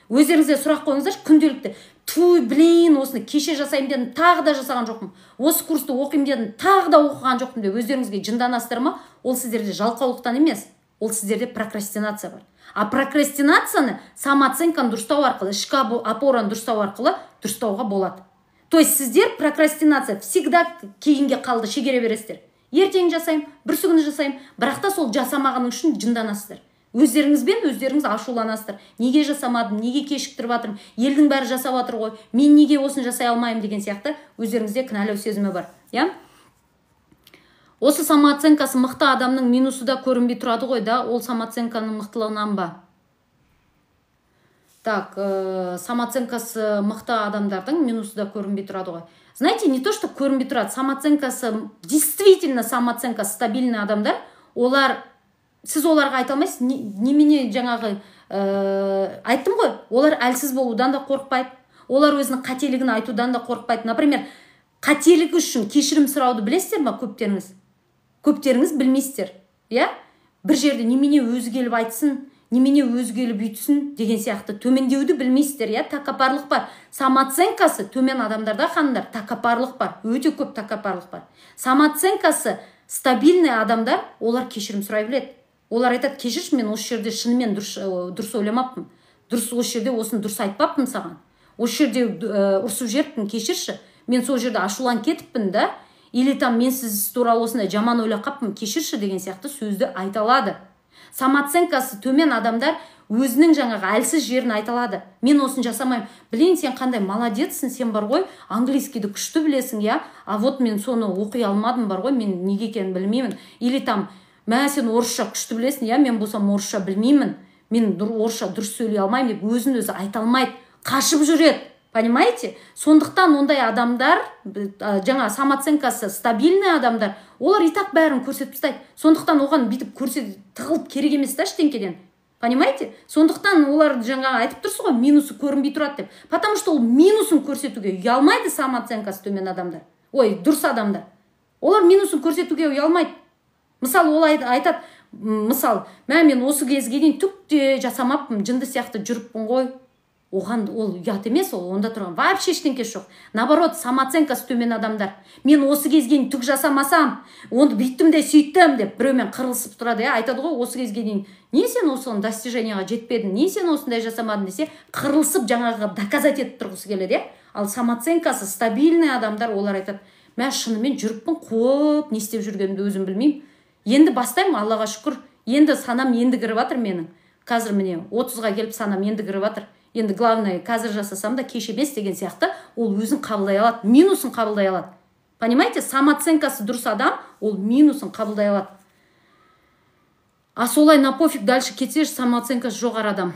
Өздеріңізге сұрақ қойыңыздар, күнделікті. Туй, блин, осыны кеше жасаймын дедім, тағы да жасаған жоқпын. Осы курсты оқимын дедім, тағы да оқыған жоқпын деп өздеріңізге жынданасыздар ма? Ол сіздерде жалқаулықтан емес, ол сіздерде прокрастинация бар. А прокрастинацияны самооценканы дұрыстау арқылы, ішкі опораны дұрыстау арқылы дұрыстауға болады. То есть сіздер прокрастинация всегда кейінге қалды шегере бересіздер. Ертең жасаймын, бүрсі күні жасаймын, бірақ та сол жасамағаның үшін жынданасыздар. Өздеріңізбен өздеріңіз ашуланасыздар. Неге жасамадым, неге кешіктіріп жатырмын, елдің бәрі жасап жатыр ғой, мен неге осыны жасай алмаймын деген сияқты өздеріңізде кінәлау сезімі бар. Иә? Осы самооценкасы мықты адамның минусы да көрінбей тұрады ғой, да, ол самооценканың мықтылығынан ба? Так, самооценкасы мықты адамдардың минусы да көрінбей тұрады ғой. Знаете, не то, что көрінбей тұрады, самооценкасы, действительно самооценкасы стабильный адамдар, олар, сіз оларға айта алмайсыз, немене жаңағы айттым ғой, олар әлсіз болудан да қорықпайды, олар өзінің қателігін айтудан да қорықпайды. Например, қателігі үшін кешірім сұрауды білесіздер ма көптеріңіз? Көптеріңіз білмейсіздер, иә? Бір жерде немене өзі келіп айтсын, немене өзі келіп үйтсін деген сияқты төмендеуді білмейсіздер, иә? Тәкаппарлық бар. Самооценкасы төмен адамдарда, ханымдар, тәкаппарлық бар, өте көп тәкаппарлық бар. Самооценкасы стабильный адамдар, олар кешірім сұрай біледі. Олар айтады, кешірші, мен осы жерде шынымен дұрыс ойламаппын. Осы жерде осыны дұрыс айтпаппын саған. Осы жерде ұрсып жіберіппін, кешірші. Мен сол жерде ашуланып кетіппін, да? Или там мен сіз туралы осындай жаман ойлап қаппын, кешірші деген сияқты сөзді айта алады. Самооценкасы төмен адамдар өзінің жаңағы әлсіз жерін айта алады. Мен осын жасамаймын. Білейін, сен қандай молодецсің, сен бар ғой, английскийді күшті білесің, я? А вот мен соны оқи алмадым, бар ғой, мен неге екенін білмеймін. Или там, мә сен орысша күшті білесің, я? Мен болсам орысша білмеймін. Мен орысша дұрыс сөйлей алмаймын деп өзін өзі айта алмайды. Қашып жүреді. Понимаете? Сондықтан ондай адамдар, жаңа самооценкасы стабильный адамдар, олар и так бәрін көрсетіп тастайды. Сондықтан оған бүйтіп тығылып керек емес та ештеңкеден. Понимаете? Сондықтан олар жаңа айтып тұрсыз ғой, минусы көрінбей тұрады деп. Потому что ол минусын көрсетуге ұялмайды самооценкасы төмен адамдар. Ой, дұрыс адамдар. Олар минусын көрсетуге ұялмайды. Мысалы, ол айтады, мысалы, мен осы кезге дейін түк те жасамаппын, жынды сияқты жүріппін ғой. Оған ол ұят емес, ол онда тұрған вообще ештеңкесі жоқ. Наоборот, самооценкасы төмен адамдар. Мен осы кезге дейін түк жасамасам, оны бүйттім де сөйттім деп біреумен қырылысып тұрады, айтады ғой, осы кезге дейін не сен осыған достиженияға жетпедің, не сен осындай жасамадың десе, қырылысып жаңағы доказать етіп тұрғысы келеді. Ал самооценкасы стабильный адамдар, олар айтады, мен шынымен жүріппін, көп не істеп жүргенімді өзім білмеймін. Енді бастаймын, Аллаға шүкір. Енді санам енді кіріп жатыр менің. Қазір міне 30-ға келіп санам енді кіріп жатыр. Енді главное, қазір жасасам да кеш емес деген сияқты, ол өзін қабылдай алады, минусын қабылдай алады. Понимаете? Самооценкасы дұрыс адам, ол минусын қабылдай алады. А солай на пофиг дальше кетсе, самооценкасы жоғары адам.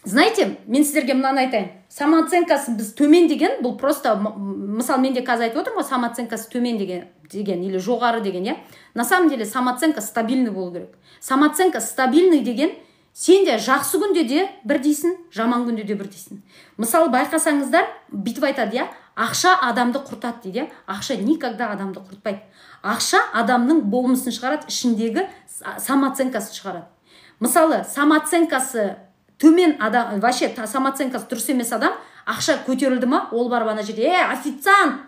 Знаете, мен сіздерге мынаны айтайын. Самооценкасы біз төмен деген, бұл просто, мысалы, мен де қазір айтып отырмын ғой, самооценкасы төмен деген или жоғары деген, я? На самом деле самооценка стабильный болу керек. Самооценка стабильный деген, сен де жақсы күнде де бір дейсің, жаман күнде де бір дейсің. Мысалы, байқасаңыздар, бүйтіп айтады, я? Ақша адамды құртады дейді. Ақша никогда адамды құртпайды. Ақша адамның болмысын шығарады, ішіндегі самооценкасын шығарады. Мысалы, самооценкасы төмен адам, вообще самооценкасы дұрыс емес адам, ақша көтерілді ма, ол барып ана жерде, официант,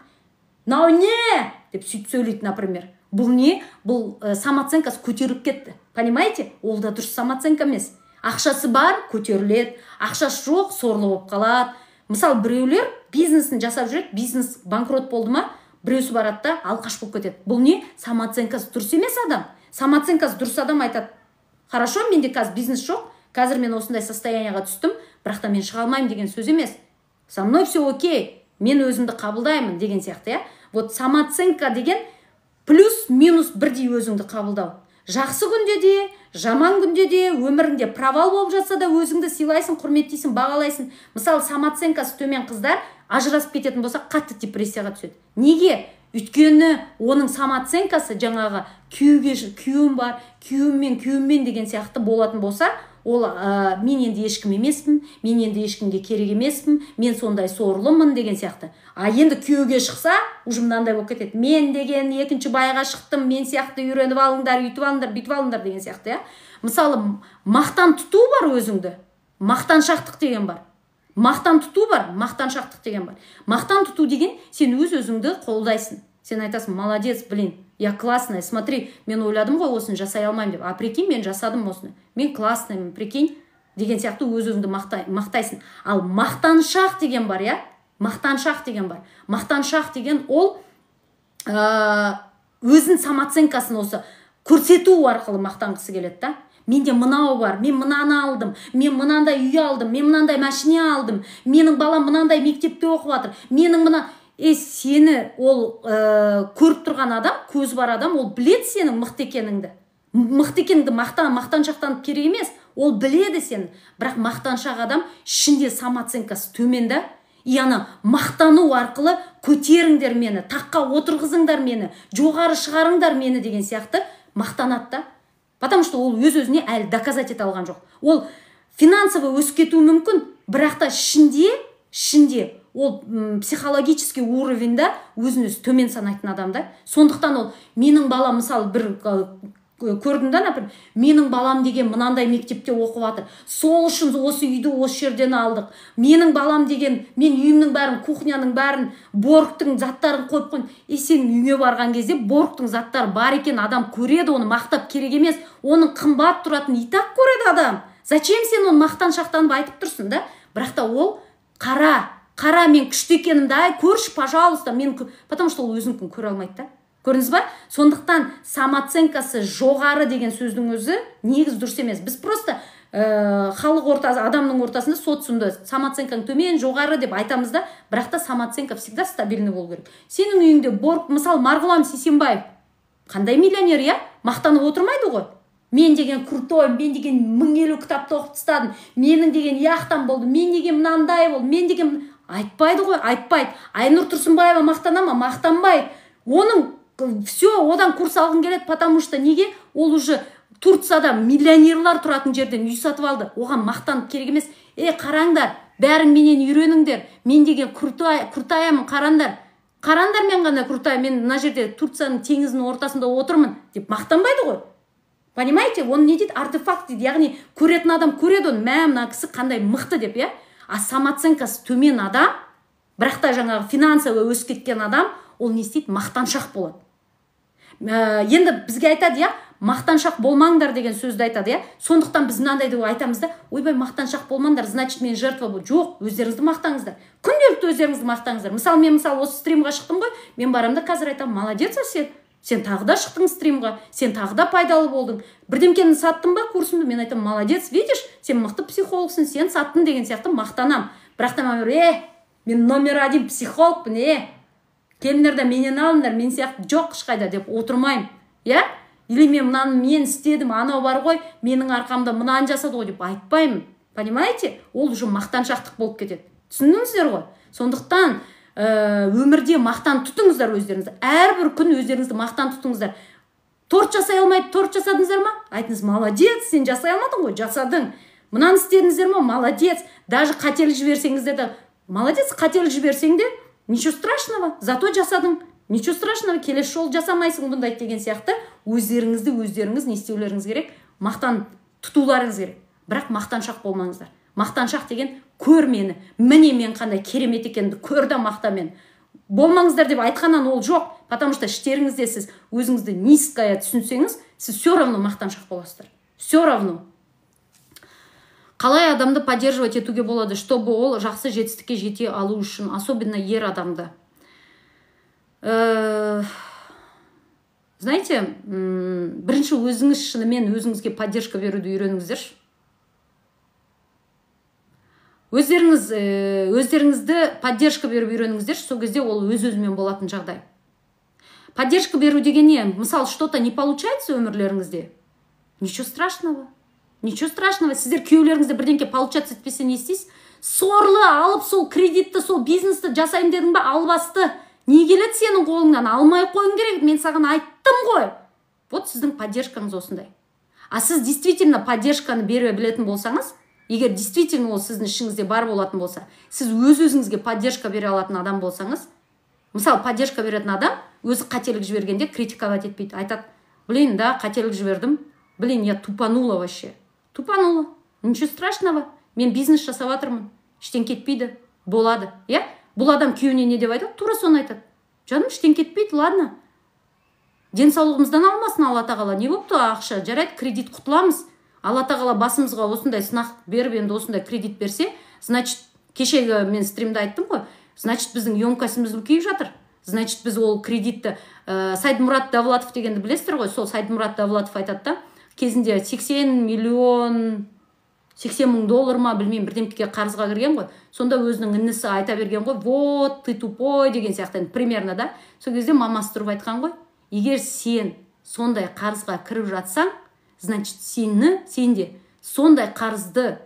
мынау не? Деп сөйтіп сөйлейді, например. Бұл не? Бұл самооценкасы көтеріліп кетті. Понимаете? Ол да дұрыс самооценка емес. Ақшасы бар, көтеріледі. Ақшасы жоқ, сорлы болып қалады. Мысалы, біреулер бизнесін жасап жүреді, бизнес банкрот болды ма, біреусі барады да алқаш болып кетеді. Бұл не? Самооценкасы дұрыс емес адам. Самооценкасы дұрыс адам айтады, хорошо, менде қазір бизнес жоқ, қазір мен осындай состоянияға түстім, бірақ та мен шыға алмаймын деген сөз емес. Со мной все окей, мен өзімді қабылдаймын деген сияқты, я? Вот самооценка деген плюс-минус бірдей өзіңді қабылдау. Жақсы күнде де, жаман күнде де, өміріңде провал болып жатса да өзіңді сыйлайсың, құрметтейсің, бағалайсың. Мысалы, самооценкасы төмен қыздар ажырасып кететін болса, қатты депрессияға түседі. Неге? Өйткені оның самооценкасы жаңағы күйеуім бар, күйеуіммен деген сияқты болатын болса, ол мен енді ешкім емеспін, мен енді ешкімге керек емеспін, мен сондай сорлымын деген сияқты. А енді күйеуге шықса, уже мынандай болып кетеді. Мен деген екінші байға шықтым, мен сияқты үйреніп алыңдар, үйтіп алыңдар, бүйтіп алыңдар деген сияқты, я? Мысалы, мақтан тұту бар өзіңді. Мақтаншақтық деген бар. Мақтан тұту бар, мақтаншақтық деген бар. Мақтан тұту деген сен өз-өзіңді қолдайсың. Сен айтасың, молодец, блин, я классная, смотри, мен ойладым ғой осыны жасай алмаймын деп. А прикинь, мен жасадым осыны. Мен классныймын, прикинь, деген сияқты өз-өзіңді мақтайсың. Ал мақтаншақ деген бар, я? Мақтаншақ деген бар. Мақтаншақ деген ол өзін самооценкасын осы көрсету арқылы мақтанғысы келеді, да? Менде мынау бар, мен мынаны алдым, мен мынандай үй алдым, мен мынандай машина алдым, менің балам мынандай мектепте оқып жатыр, менің мына... сені ол көріп тұрған адам, көз бар адам, ол біледі сенің мықты екеніңді. Мықты екеніңді мақтаншақтанып керек емес, ол біледі сені. Бірақ мақтаншақ адам ішінде самооценкасы төмен да, яғни мақтану арқылы көтеріңдер мені, таққа отырғызыңдар мені, жоғары шығарыңдар мені деген сияқты мақтанады да. Потому что ол өз-өзіне әлі доказать ете алған жоқ. Ол финансово өсіп кетуі мүмкін, бірақ та ішінде ол психологический уровеньда өзін-өзі төмен санайтын адам да. Сондықтан ол менің балам, мысалы, бір көрдім да, например, менің балам деген мынандай мектепте оқып жатыр. Сол үшін осы үйді осы жерден алдық. Менің балам деген, мен үйімнің бәрін, кухняның бәрін, боргтың заттарын қойып қойын. Сен үйге барған кезде боргтың заттары бар екен, адам көреді, оны мақтап керек емес. Оның қымбат тұратын и так көреді адам. Зачем сен оны мақтаншақтанып айтып тұрсың да? Бірақ та ол қара мен күшті екенімді, ай, көрші, пожалуйста, мен, потому что ол өзінікін көре алмайды да. Көрдіңіз ба? Сондықтан самооценкасы жоғары деген сөздің өзі негіз дұрыс емес. Біз просто халық ортасы, адамның ортасында социумда самооценкаң төмен, жоғары деп айтамыз да, бірақ та самооценка всегда стабильный болу керек. Сенің үйіңде Борг, мысалы Марғұлан Сейсенбаев қандай миллионер, иә? Мақтанып отырмайды ғой. Мен деген крутой, мен деген 1050 кітапты оқып тастадым, менің деген яхтам болды, мен деген мынандай болды, мен деген айтпайды ғой, айтпайды. Айнұр Тұрсынбаева мақтана ма? Мақтанбайды. Оның все, одан курс алғың келеді, потому что неге? Ол уже Турцияда миллионерлар тұратын жерден үй сатып алды. Оған мақтанып керек емес. Қараңдар, бәрін менен үйреніңдер. Мен деген крутаямын, қараңдар. Қараңдар, мен ғана крутая, мен мына жерде Турцияның теңізінің ортасында отырмын деп мақтанбайды ғой. Понимаете? Оны не дейді? Артефакт дейді. Яғни көретін адам көреді оны, мына кісі қандай мықты деп, иә? А самооценкасы төмен адам, бірақ та жаңағы финансовый өсіп кеткен адам, ол не істейді? Мақтаншақ болады. Енді бізге айтады, иә, мақтаншақ болмаңдар деген сөзді айтады, иә. Сондықтан біз мынандайды айтамыз да, ойбай, мақтаншақ болмаңдар, значит мен жертва бол. Жоқ, өздеріңізді мақтаңыздар. Күнделікті өздеріңізді мақтаңыздар. Мен осы стримға шықтым ғой, мен барамда қазір айтамын, молодец сен тағы да шықтың стримға, сен тағы да пайдалы болдың. Бірдемкені саттың ба курсымды, мен айтамын, молодец, видишь, сен мықты психологсың, сен саттың деген сияқты мақтанам. Бірақ та мен номер 1 психологпын, келіңдер да менен алыңдар, мен сияқты жоқ ешқайда деп отырмаймын, иә? Или мен істедім, анау бар ғой, менің арқамда мынаны жасады ғой деп айтпаймын. Понимаете? Ол уже мақтаншақтық болып кетеді. Түсіндіңіздер ғой? Сондықтан өмірде мақтан тұтыңыздар өздеріңізді. Әрбір күн өздеріңізді мақтан тұтыңыздар. Торт жасай алмайды, торт жасадыңыздар ма? Айтыңыз, молодец, сен жасай алмадың ғой, жасадың. Мынаны істедіңіздер ма? Молодец. Даже қателік жіберсеңіздер де, молодец, қателік жіберсең де, ничего страшного, зато жасадың. Ничего страшного, келесі жол жасамайсың бұндай деген сияқты өздеріңіз не істеулеріңіз керек? Мақтан тұтуларыңыз керек. Бірақ мақтаншақ болмаңыздар. Мақтаншақ деген көр мені, міне мен қандай керемет екенімді көрді мақтамен. Болмаңыздар деп айтқаннан ол жоқ, потому что іштеріңізде сіз өзіңізді низкая түсінсеңіз, сіз все равно мақтаншақ боласыздар. Все равно. Қалай адамды поддерживать етуге болады, чтобы ол жақсы жетістікке жете алу үшін, особенно ер адамды? Знаете, бірінші өзіңіз шынымен өзіңізге поддержка беруді үйреніңіздерші. Өздеріңізді поддержка беріп үйреніңіздерші, сол кезде ол өз-өзімен болатын жағдай. Поддержка беру деген не? Мысалы, что-то не получается өмірлеріңізде? Ничего страшного. Ничего страшного. Сіздер күйеулеріңізде бірдеңке получаться етпесе не істейсіз? Сорлы алып сол кредитті, сол бизнесті жасайын дедің ба, албасты. Не келеді сенің қолыңнан? Алмай қойың керек. Мен саған айттым ғой. Вот сіздің поддержкаңыз осындай. А сіз действительно поддержканы бере білетін болсаңыз, егер действительно ол сіздің ішіңізде бар болатын болса, сіз өз-өзіңізге поддержка бере алатын адам болсаңыз, мысалы, поддержка беретін адам өзі қателік жібергенде критиковать етпейді. Айтады, блин, да, қателік жібердім. Блин, я тупанула вообще. Тупанула. Ничего страшного. Мен бизнес жасап жатырмын. Іштен кетпейді. Болады. Иә? Бұл адам күйеуіне не деп айтады? Тура соны айтады. Жаным, іштен кетпейді, ладно. Денсаулығымыздан алмасын Алла тағала. Не болыпты? Ақша жарайды, кредит құтыламыз. Алла тағала басымызға осындай сынақ беріп, енді осындай кредит берсе, значит, кешегі мен стримде айттым ғой, значит, біздің емкостіміз үлкейіп жатыр. Значит, біз ол кредитті Сайдмұрат Давлатов дегенді білесіздер ғой, сол Сайдмұрат Давлатов айтады да, кезінде 80 мың доллар ма, білмеймін, бірдемкеге қарызға кірген ғой. Сонда өзінің інісі айта берген ғой, вот, ты тупой деген сияқты, примерно да. Сол кезде мамасы тұрып айтқан ғой, егер сен сондай қарызға кіріп жатсаң, значит, сенде сондай қарыздан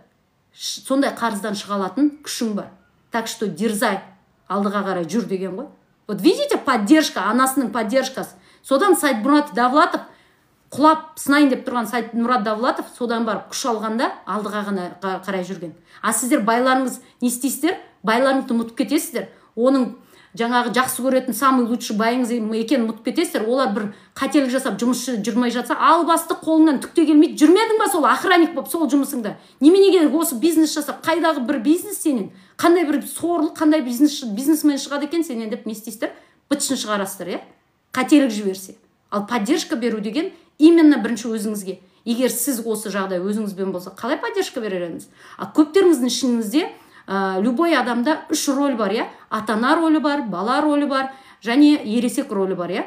шыға алатын күшің бар. Так что дерзай, алдыға қарай жүр деген ғой. Вот видите, поддержка, анасының поддержкасы. Содан Сайдмұрат Давлатов, құлап сынайын деп тұрған Сайдмұрат Давлатов, содан барып күш алғанда алдыға қарай жүрген. А сіздер байларыңыз не істейсіздер? Байларыңызды ұмытып кетесіздер. Оның жаңағы жақсы көретін самый лучший байыңыз екенін ұмытып кетесіздер. Олар бір қателік жасап жұмысшы жүрмей жатса, албасты қолыңнан түкте келмейді. Жүрмедің ба сол охранник болып сол жұмысыңда? Неменеге осы бизнес жасап, қайдағы бір бизнес сенен? Қандай бір сорлы, қандай бизнесмен шығады екен сенен деп не істейсіздер? Бытшын шығарасыздар, иә? Қателік жіберсе. Ал поддержка беру деген именно бірінші өзіңізге. Егер сіз осы жағдай өзіңізбен болса, қалай поддержка береріңіз? А көптеріңіздің ішіңізде любой адамда 3 роль бар, иә? Ата-ана ролі бар, бала ролі бар, және ересек ролі бар, иә?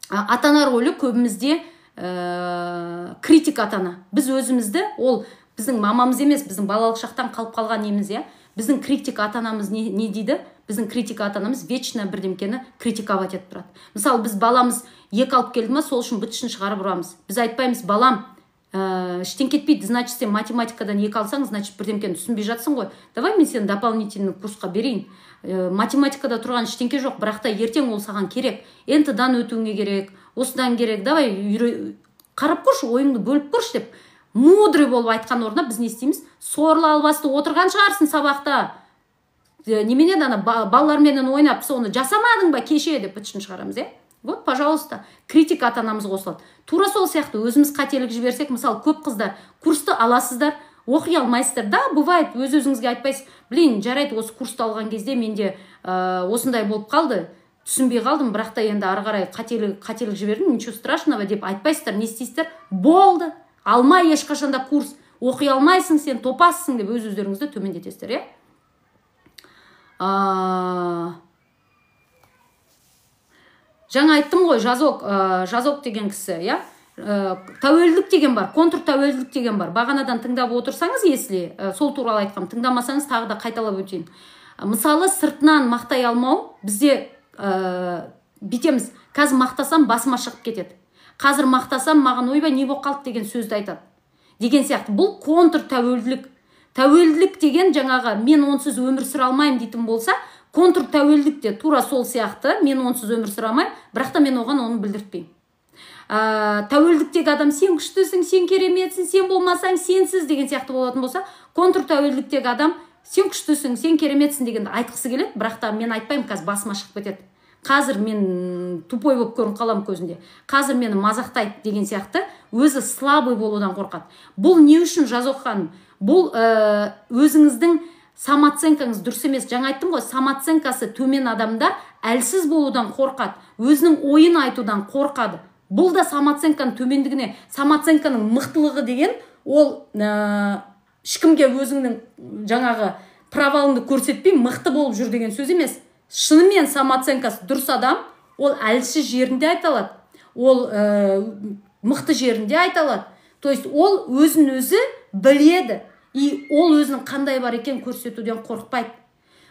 ата-ана рөлі көбімізде критик ата-ана. Біз өзімізді, ол біздің мамамыз емес, біздің балалық шақтан қалып қалған неміз, біздің критик ата-анамыз не дейді? Біздің критик ата-анамыз вечно бірдемкені критиковать етіп тұрады. Мысалы, біз баламыз 2 алып келді ма, сол үшін бітішін шығарып ұрамыз. Біз айтпаймыз: балам, іштен кетпейді, значит, сен математикадан 2 алсаң, значит, бірдемкені түсінбей жатсың ғой. Давай мен сені дополнительный курсқа берейін. Математикада тұрған іштенке жоқ, бірақ та ертең ол саған керек. НТ-дан өтуіңе керек, осыдан керек. Давай қарап көрші, ойыңды бөліп көрші деп. Мудрый болып айтқан орнына біз не істейміз? Сорлы албасты отырған шығарсың сабақта. Немене дана балаларменен ойнап, соны жасамадың ба кеше деп бітішін шығарамыз, Вот, пожалуйста, критика ата-анамыз қосылады. Тура сол сияқты өзіміз қателік жіберсек, мысалы, көп қыздар курсты аласыздар, оқи алмайсыздар. Да, бывает, өз-өзіңізге айтпайсыз: блин, жарайды, осы курсты алған кезде менде осындай болып қалды, түсінбей қалдым, бірақ та енді ары қарай қателік жібердім, ничего страшного деп айтпайсыздар. Не істейсіздер? Болды, алмай ешқашанда курс, оқи алмайсың, сен топассың деп өз-өздеріңізді төмендетесіздер, Жаңа айттым ғой, жазок деген кісі, тәуелділік деген бар, контр тәуелділік деген бар. Бағанадан тыңдап отырсаңыз, если сол туралы айтқам, тыңдамасаңыз тағы да қайталап өтейін. Мысалы, сыртынан мақтай алмау, бізде бітеміз: қазір мақтасам басыма шығып кетеді, қазір мақтасам маған ойбай не болып қалды деген сөзді айтады деген сияқты. Бұл контр тәуелділік. Тәуелділік деген жаңағы мен онсыз өмір сүре алмаймын дейтін болса, контр тәуелділік те тура сол сияқты: мен онсыз өмір сүре алмаймын, бірақ та мен оған оны білдіртпеймін. Тәуелдіктегі адам: сен күштісің, сен кереметсің, сен болмасаң сенсіз деген сияқты болатын болса, контр тәуелдіктегі адам: сен күштісің, сен кереметсің дегенді айтқысы келеді, бірақ та мен айтпаймын, қазір басыма шығып кетеді, қазір мен тупой болып көрініп қаламын көзінде, қазір мені мазақтайды деген сияқты өзі слабый болудан қорқады. Бұл не үшін, Жазок ханым? Бұл өзіңіздің самооценкаңыз дұрыс емес. Жаңа айттым ғой, самооценкасы төмен адамдар әлсіз болудан қорқады, өзінің ойын айтудан қорқады. Бұл да самооценканың төмендігіне. Самооценканың мықтылығы деген ол ешкімге өзіңнің жаңағы провалыңды көрсетпей мықты болып жүр деген сөз емес. Шынымен самооценкасы дұрыс адам, ол әлсіз жерінде айта алады, ол мықты жерінде айта алады. То есть ол өзін өзі біледі, и ол өзінің қандай бар екен көрсетуден қорықпайды.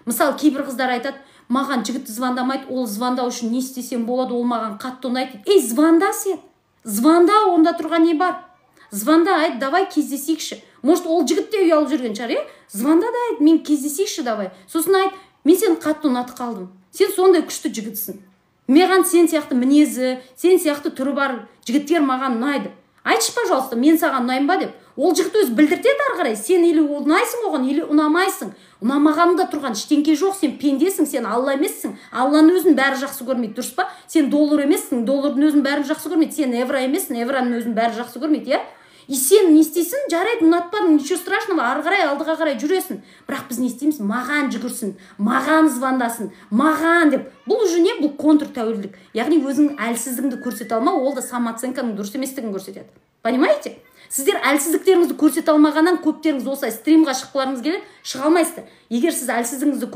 Мысалы, кейбір қыздар айтады: маған жігіт звондамайды, ол звондау үшін не істесем болады, ол маған қатты ұнайды. Ей, звонда сен, звонда, онда тұрған не бар? Звонда, айт, давай кездесейікші. Может, ол жігіт те ұялып жүрген шығар, звонда да айт, мен кездесейікші давай. Сосын айт: мен сені қатты ұнатып қалдым, сен сондай күшті жігітсің, маған сен сияқты мінезі, сен сияқты түрі бар жігіттер маған ұнайды. Айтшы, пожалуйста, мен саған ұнаймын ба деп. Ол жігіт өзі білдіртеді ары қарай, сен или ұнайсың оған, или ұнамайсың. Ұнамағанында тұрған ештеңке жоқ, сен пендесің, сен Алла емессің. Алланың өзін бәрі жақсы көрмейді, дұрыс па? Сен доллар емессің, доллардың өзін бәрі жақсы көрмейді. Сен евро емессің, евроның өзін бәрі жақсы көрмейді, И сен не істейсің? Жарайды, ұнатпадың, ничего страшного, ары қарай алдыға қарай жүресің. Бірақ біз не істейміз? Маған жүгірсін, маған звондасын, маған деп. Бұл уже не? Бұл контр тәуелділік. Яғни өзіңнің әлсіздігіңді көрсете алмау, ол да самооценканың дұрыс еместігін көрсетеді. Понимаете? Сіздер әлсіздіктеріңізді көрсете алмағаннан көптеріңіз осылай стримға шыққыларыңыз келеді, шыға алмайсыздар. Егер сіз әлсіздігіңізді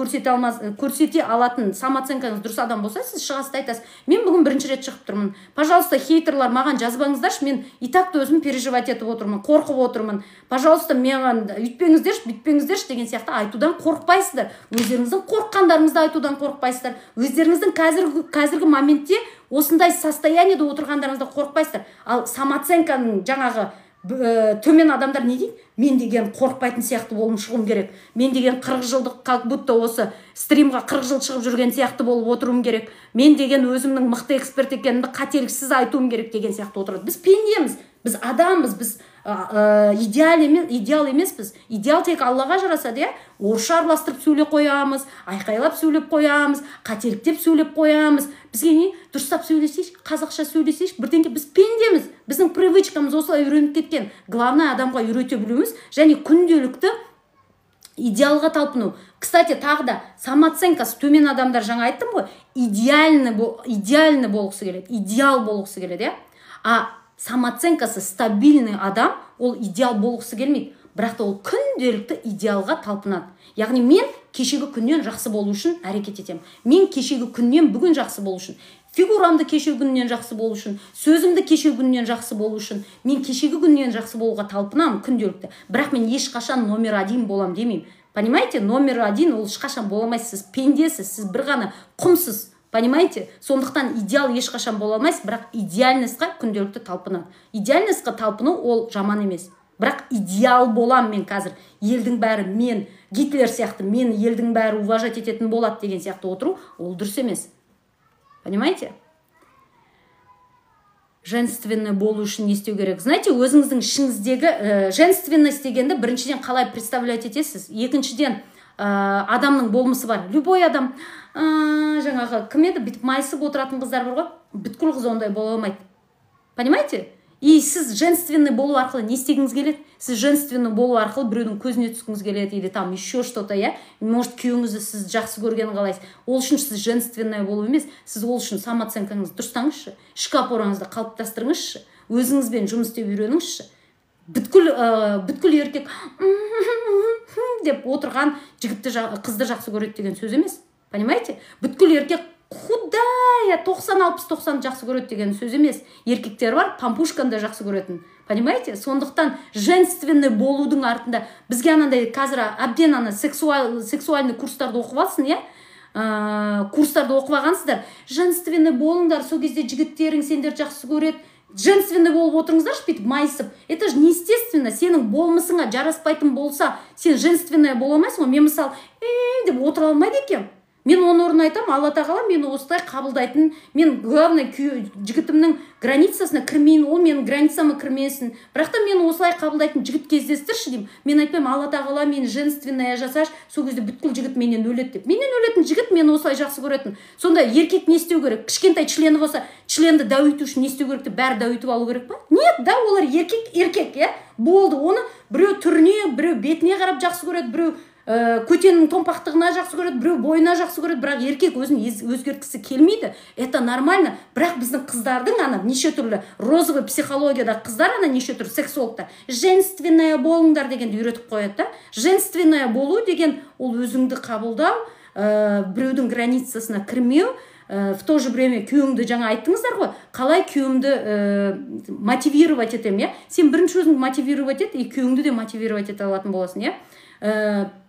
көрсете алатын самооценкаңыз дұрыс адам болса, сіз шығасыз да айтасыз: мен бүгін бірінші рет шығып тұрмын. Пожалуйста, хейтерлар, маған жазбаңыздаршы, мен и так өзім переживать етіп отырмын, қорқып отырмын. Пожалуйста, маған үйтпеңіздерші, бүйтпеңіздерші деген сияқты айтудан қорықпайсыздар. Өздеріңіздің қорыққандарыңызды айтудан қорықпайсыздар. Өздеріңіздің қазіргі моментте осындай состояниеде отырғандарыңызды қорықпайсыздар. Ал самооценканың жаңағы төмен адамдар не дейді? Мен деген қорықпайтын сияқты болуым шығуым керек. Мен деген 40 жылдық, как будто осы стримға 40 жыл шығып жүрген сияқты болып отыруым керек. Мен деген өзімнің мықты эксперт екенімді қателіксіз айтуым керек деген сияқты отырады. Біз пендеміз, біз адамбыз, біз идеал емеспіз. Идеал тек Аллаға жарасады, орысша араластырып сөйлеп қоямыз, айқайлап сөйлеп қоямыз, қателіктеп сөйлеп қоямыз. Бізге не? Дұрыстап сөйлесейші, қазақша сөйлесейші, бірдеңке. Біз пендеміз. Біздің привычкамыз осылай үйреніп кеткен. Главное, адамға үйрете білуіміз және күнделікті идеалға талпыну. Кстати, тағы да самооценкасы төмен адамдар, жаңа айттым ғой, идеальный болғысы келеді, идеал болғысы келеді, А самооценкасы стабильный адам, ол идеал болғысы келмейді, бірақ та ол күнделікті идеалға талпынады. Яғни мен кешегі күннен жақсы болу үшін әрекет етемін. Мен кешегі күннен бүгін жақсы болу үшін. фигурамды кешегі күннен жақсы болу үшін, сөзімді кешегі күннен жақсы болу үшін, мен кешегі күннен жақсы болуға талпынамын күнделікті. Бірақ мен ешқашан номер 1 болам демеймін. Понимаете? Номер 1 ол ешқашан бола алмайсыз. Сіз пендесіз, сіз бір ғана құмсыз. Понимаете? Сондықтан идеал ешқашан бола алмайсыз, бірақ идеальностьқа күнделікті талпынады. Идеальностьқа талпыну ол жаман емес. Бірақ идеал болам мен қазір. Елдің бәрі мен, Гитлер сияқты, мен елдің бәрі уважать ететін болады деген сияқты отыру, ол дұрыс емес. Понимаете? Женственный болу үшін не істеу керек? Знаете, өзіңіздің ішіңіздегі женственность дегенді біріншіден қалай представлять етесіз? Екіншіден, адамның болмысы бар. Любой адам, жаңағы кім еді, бүйтіп майысып отыратын қыздар бар ғой, бүткіл қыз ондай бола алмайды. Понимаете? И сіз женственный болу арқылы не істегіңіз келеді? Сіз женственный болу арқылы біреудің көзіне түскіңіз келеді, или там еще что-то, я? Может, күйеуіңізді сіз жақсы көргенін қалайсыз. Ол үшін сіз женственный болу емес, сіз ол үшін самооценкаңызды дұрыстаңызшы, ішкі опораңызды қалыптастырыңызшы, өзіңізбен жұмыс істеп үйреніңізші. Бүткіл еркек деп отырған қызды жақсы көреді деген сөз емес. Понимаете? Бүткіл еркек худая 90-60-90 жақсы көреді деген сөз емес. Еркектер бар, пампушканы жақсы көретін. Понимаете? Сондықтан женственный болудың артында бізге анандай қазір әбден сексуальный курстарды оқып алсын, я? Курстарды оқып алғансыздар. Женственный болыңдар, сол кезде жігіттерің сендер жақсы көреді. Женственный болып отырыңыздар, бүйтіп майысып. Это же неестественно. Сенің болмысыңа жараспайтын болса, сен женственный бола алмайсың ғой. Мен мысалы, деп отыра алмайды екенмін. Мен оны орнына айтам, Алла тағала мені осылай қабылдайтын, мен главный жігітімнің границасына кірмейін, ол менің границама кірмесін. Бірақ та мені осылай қабылдайтын жігіт кездестірші деймін. Мен айтпаймын, Алла тағала мені женственная жасаш, сол кезде бүткіл жігіт менен өледі деп. Менен өлетін жігіт мені осылай жақсы көретін. Сонда еркек не істеу керек? Кішкентай члені болса, членді дәуіту үшін не істеу керек деп бәрі дәуітіп алу керек па? Нет, да, олар еркек, я? Болды, оны біреу түріне, біреу бетіне қарап жақсы көреді, біреу көтенің томпақтығына жақсы көреді, біреу бойына жақсы көреді, бірақ еркек өзін өзгерткісі келмейді. Это нормально. Бірақ біздің қыздардың неше түрлі розовый психологияда қыздар неше түрлі сексологта женственная болыңдар дегенді үйретіп қояды да. Женственная болу деген ол өзіңді қабылдау, біреудің границасына кірмеу, в то же время күйеуіңді жаңа айттыңыздар ғой, қалай күйеуіңді мотивировать етем, я? Сен бірінші өзіңді мотивировать ет, и күйеуіңді де мотивировать ете алатын боласың, я?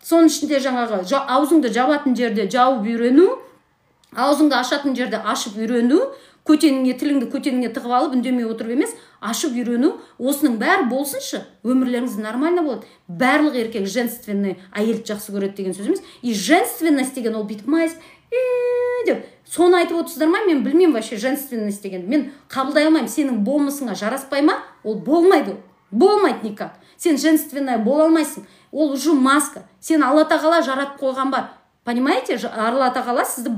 Соның ішінде жаңағы аузыңды жабатын жерде жауып үйрену, аузыңды ашатын жерде ашып үйрену, тіліңді көтеніңе тығып алып үндемей отырып емес, ашып үйрену, осының бәрі болсыншы, өмірлеріңіз нормально болады. Барлық еркек женственный әйелді жақсы көреді деген сөз емес. И женственность деген ол бүйтіп майыс деп соны айтып отырсыздар ма? Мен білмеймін вообще женственность деген. Мен қабылдай алмаймын. Сенің болмысыңа жараспай ма? Ол болмайды. Болмайды никак. Сен женственная бола алмайсың. Ол уже маска. Сен Алла тағала жаратып қойған бар. Понимаете? Алла тағала сізді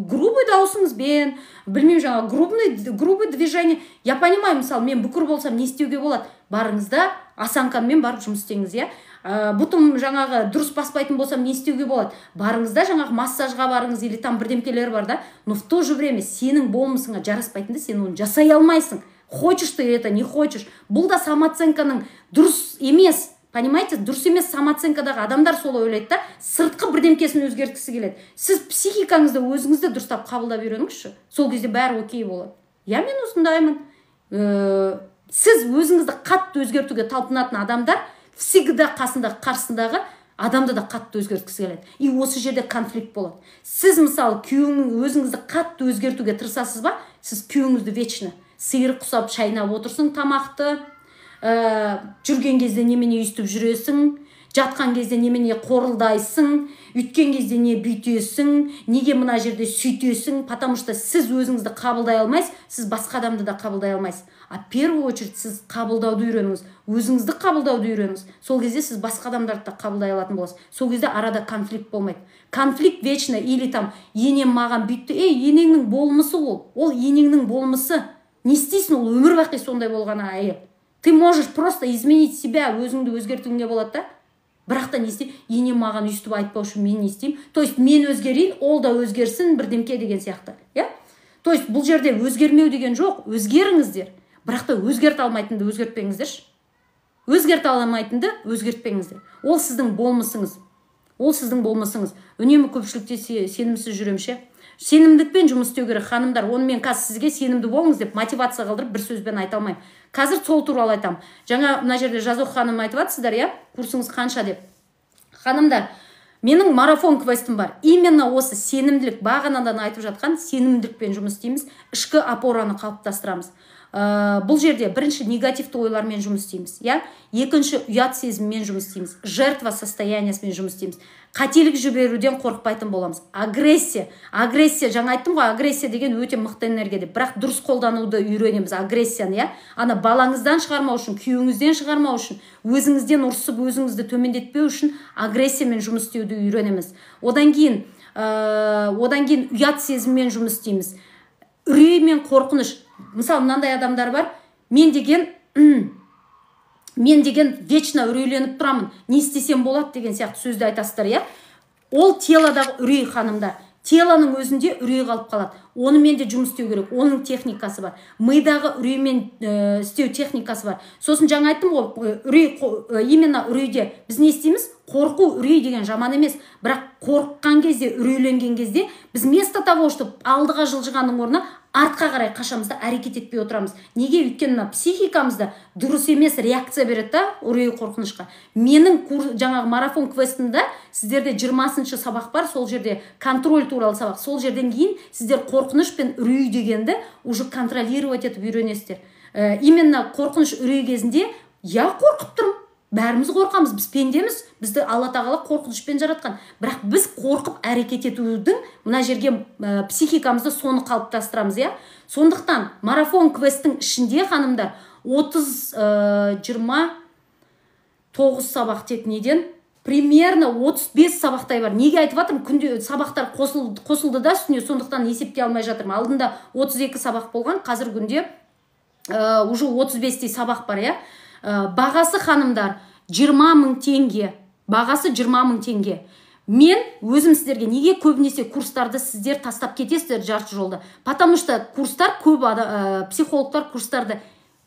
грубый даусыңызбен, білмеймін жаңа грубый движение. Я понимаю, мысалы, мен бүкір болсам не істеуге болады? Барыңызда осанкаммен барып жұмыс істеңіз, я? Бұтым жаңағы дұрыс баспайтын болсам не істеуге болады? Барыңызда жаңағы массажға барыңыз, или там бірдемкелер бар да. Но в то же время сенің болмысыңа жараспайтынды сен оны жасай алмайсың. Хочешь ты это, не хочешь. Бұл да самооценканың дұрыс емес. Понимаете, дұрыс емес самооценкадағы адамдар солай ойлайды да, сыртқы бірдемкесін өзгерткісі келеді. Сіз психикаңызды өзіңізді дұрыстап қабылдап үйреніңізші. Сол кезде бәрі окей болады. Я мен осындаймын. Сіз өзіңізді қатты өзгертуге талпынатын адамдар всегда қарсындағы адамды да қатты өзгерткісі келеді. И осы жерде конфликт болады. Сіз мысалы өзіңізді қатты өзгертуге тырысасыз ба? Сіз күйеуіңізді вечно сиыр құсап шайнап отырсың тамақты, жүрген кезде немене үйстіп жүресің, жатқан кезде немене қорылдайсың, үткен кезде не бүйтесің, неге мына жерде сөйтесің, потому что сіз өзіңізді қабылдай алмайсыз, сіз басқа адамды да қабылдай алмайсыз. А в первую очередь сіз қабылдауды үйреніңіз, өзіңізді қабылдауды үйреніңіз. Сол кезде сіз басқа адамдарды да қабылдай алатын боласыз. Сол кезде арада конфликт болмайды. Конфликт вечно, или там енем маған бүйтті, енеңнің болмысы ол енеңнің болмысы. Не істейсің, ол өмір бақи сондай болғаны әйел. Ты можешь просто изменить себя, өзіңді өзгертуіңе болады да. Бірақ та не істеймін, енем маған өйстіп айтпау үшін мен не істеймін. То есть мен өзгерейін, ол да өзгерсін бірдемке деген сияқты. То есть бұл жерде өзгермеу деген жоқ, өзгеріңіздер. Бірақ та өзгерте алмайтынды өзгертпеңіздерші. Өзгерте алмайтынды өзгертпеңіздер. Ол сіздің болмысыңыз. Ол сіздің болмысыңыз. Үнемі көпшілікте сенімсіз жүремше. Сенімдікпен жұмыс істеу керек ханымдар. Оны мен қазір сізге сенімді болыңыз деп мотивация қылдырып бір сөзбен айта алмаймын. Қазір сол туралы айтамын. Жаңа мына жерде Жазоқ ханым айтып жатсыздар, иә, курсыңыз қанша деп. Ханымдар, менің марафон квестім бар. Именно осы сенімділік, бағанадан айтып жатқан сенімділікпен жұмыс істейміз, ішкі опораны қалыптастырамыз. Бұл жерде бірінші негативті ойлармен жұмыс істейміз, иә? Екінші ұят сезіммен жұмыс істейміз, жертва состояниясымен жұмыс істейміз. Қателік жіберуден қорықпайтын боламыз. Агрессия, жаңа айттым ғой, агрессия деген өте мықты энергия деп. Бірақ дұрыс қолдануды үйренеміз агрессияны, иә? Ана балаңыздан шығармау үшін, күйеуіңізден шығармау үшін, өзіңізден ұрсып, өзіңізді төмендетпеу үшін агрессиямен жұмыс істеуді үйренеміз. Одан кейін ұят сезіммен жұмыс істейміз. Үрей мен қорқыныш. Мысалы, мынандай адамдар бар, мен деген вечно үрейленіп тұрамын, не істесем болады деген сияқты сөзді айтасыздар, иә? Ол телодағы үрей ханымдар. Телоның өзінде үрей қалып қалады. Онымен де жұмыс істеу керек. Оның техникасы бар. Мидағы үреймен істеу техникасы бар. Сосын жаңа айттым ғой, именно үрейде біз не істейміз? Қорқу, үрей деген жаман емес. Бірақ қорыққан кезде, үрейленген кезде біз вместо того, чтобы алдыға жылжығанның орнына артқа қарай қашамызда әрекет етпей отырамыз. Неге? Өйткені психикамызда дұрыс емес реакция береді да үрей қорқынышқа. Менің жаңағы марафон квестімде сіздерде 20-шы сабақ бар, сол жерде контроль туралы сабақ. Сол жерден кейін сіздер қорқыныш пен үрей дегенді уже контролировать етіп үйренесіздер. Именно қорқыныш, үрей кезінде я қорқып тұрмын. Бәріміз қорқамыз, біз пендеміз, бізді Алла тағала қорқынышпен жаратқан. Бірақ біз қорқып әрекет етудің мына жерге психикамызда соны қалыптастырамыз, иә? Сондықтан марафон квесттің ішінде ханымдар 29 сабақ тек неден примерно 35 сабақтай бар. Неге айтып жатырмын? Күнде сабақтар қосылды да үстіне, сондықтан есепке алмай жатырмын. Алдында 32 сабақ болған, қазір күнде уже 35-тей сабақ бар, иә? Бағасы ханымдар 20 000 теңге. Бағасы 20 000 теңге. Мен өзім сіздерге неге көбінесе курстарды сіздер тастап кетесіздер жарты жолда? Потому что курстар көп психологтар курстарды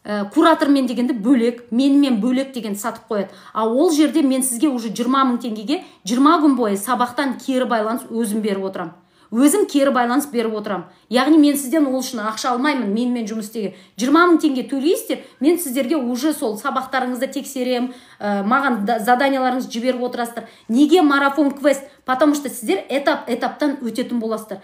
куратормен дегенді бөлек, менімен бөлек деген сатып қояды. А ол жерде мен сізге уже 20 000 теңгеге 20 күн бойы сабақтан кері байланыс өзім беріп отырам. Өзім кері байланыс беріп отырам. Яғни мен сізден ол үшін ақша алмаймын, менімен жұмыс істеуге. 20 000 теңге төлейсіздер, мен сіздерге уже сол сабақтарыңызды тексерем, маған заданияларыңызды жіберіп отырасыздар. Неге марафон квест? Потому что сіздер этаптан өтетін боласыздар.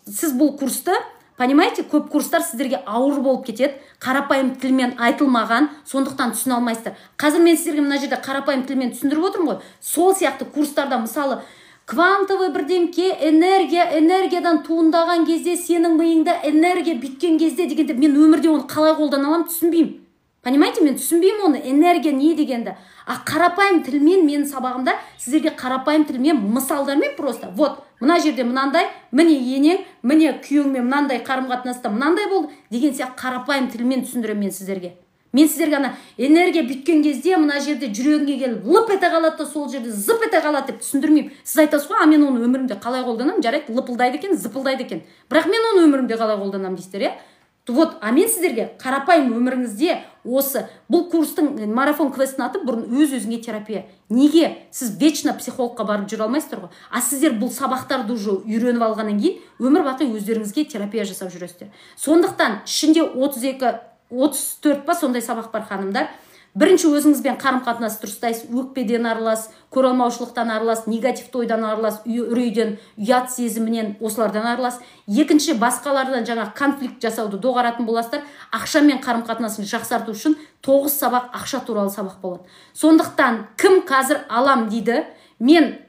Сіз бұл курсты, понимаете, көп курстар сіздерге ауыр болып кетеді, қарапайым тілмен айтылмаған, сондықтан түсіне алмайсыздар. Қазір мен сіздерге мына жерде қарапайым тілмен түсіндіріп отырмын ғой. Сол сияқты курстарда мысалы квантовый бірдемке, энергиядан туындаған кезде, сенің миыңда энергия біткен кезде дегенде мен өмірде оны қалай қолдана аламын, түсінбеймін. Понимаете, мен түсінбеймін оны, энергия не дегенді. А қарапайым тілмен менің сабағымда сіздерге қарапайым тілмен мысалдармен просто, вот, мына жерде мынандай, міне енең, міне күйеуіңмен мынандай қарым-қатынаста мынандай болды деген сияқты қарапайым тілмен түсіндірем мен сіздерге. Мен сіздерге ана энергия біткен кезде мына жерде жүрегіңе келіп лып ете қалады да сол жерде зып ете қалады деп түсіндірмеймін. Сіз айтасыз ғой, мен оны өмірімде қалай қолданамын? Жарайды, лыпылдайды екен, зыпылдайды екен. Бірақ мен оны өмірімде қалай қолданамын дейсіздер, иә? Вот, мен сіздерге қарапайым өміріңізде осы бұл курстың марафон квестін атып бұрын өз-өзіңе терапия. Неге? Сіз вечно психологқа барып жүре алмайсыздар ғой. А сіздер бұл сабақтарды уже үйреніп алғаннан кейін өмір бақи өздеріңізге терапия жасап жүресіздер. Сондықтан ішінде 34 па сондай сабақ бар ханымдар. Бірінші өзіңізбен қарым-қатынас дұрыстайсыз, өкпеден арыласыз, көреалмаушылықтан арыласыз, негативті ойдан арыласыз, үрейден, ұят сезімінен осылардан арыласыз. Екінші басқалардан жаңа конфликт жасауды доғаратын боласыздар. Ақшамен қарым-қатынасын жақсарту үшін 9 сабақ ақша туралы сабақ болады. Сондықтан кім қазір алам дейді, мен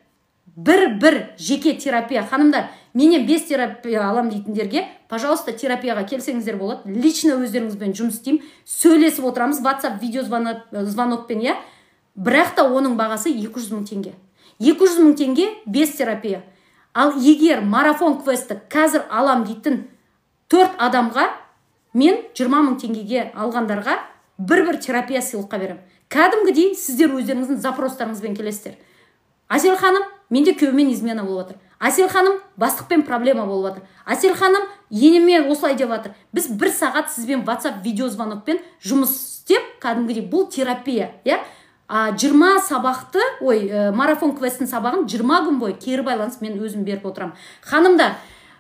бір жеке терапия, ханымдар, менен 5 терапия алам дейтіндерге, пожалуйста, терапияға келсеңіздер болады. Лично өздеріңізбен жұмыс істеймін, сөйлесіп отырамыз, WhatsApp видео звонокпен, иә. Бірақ та оның бағасы 200 000 теңге. 200 000 теңге 5 терапия. Ал егер марафон квестті қазір алам дейтін 4 адамға мен 20 000 теңгеге алғандарға бір терапия сыйлыққа берем. Кәдімгідей сіздер өздеріңіздің запростарыңызбен келесіздер. Асел ханым, менде күйеумен измена болып жатыр. Асел ханым, бастықпен проблема болып жатыр. Асел ханым, енеме осылай деп жатыр. Біз 1 сағат сізбен WhatsApp видео звонокпен жұмыс істеп, кәдімгідей бұл терапия, иә? 20 сабақты, марафон квесттің сабағын 20 күн бойы кері байланыс мен өзім беріп отырам. Ханымдар,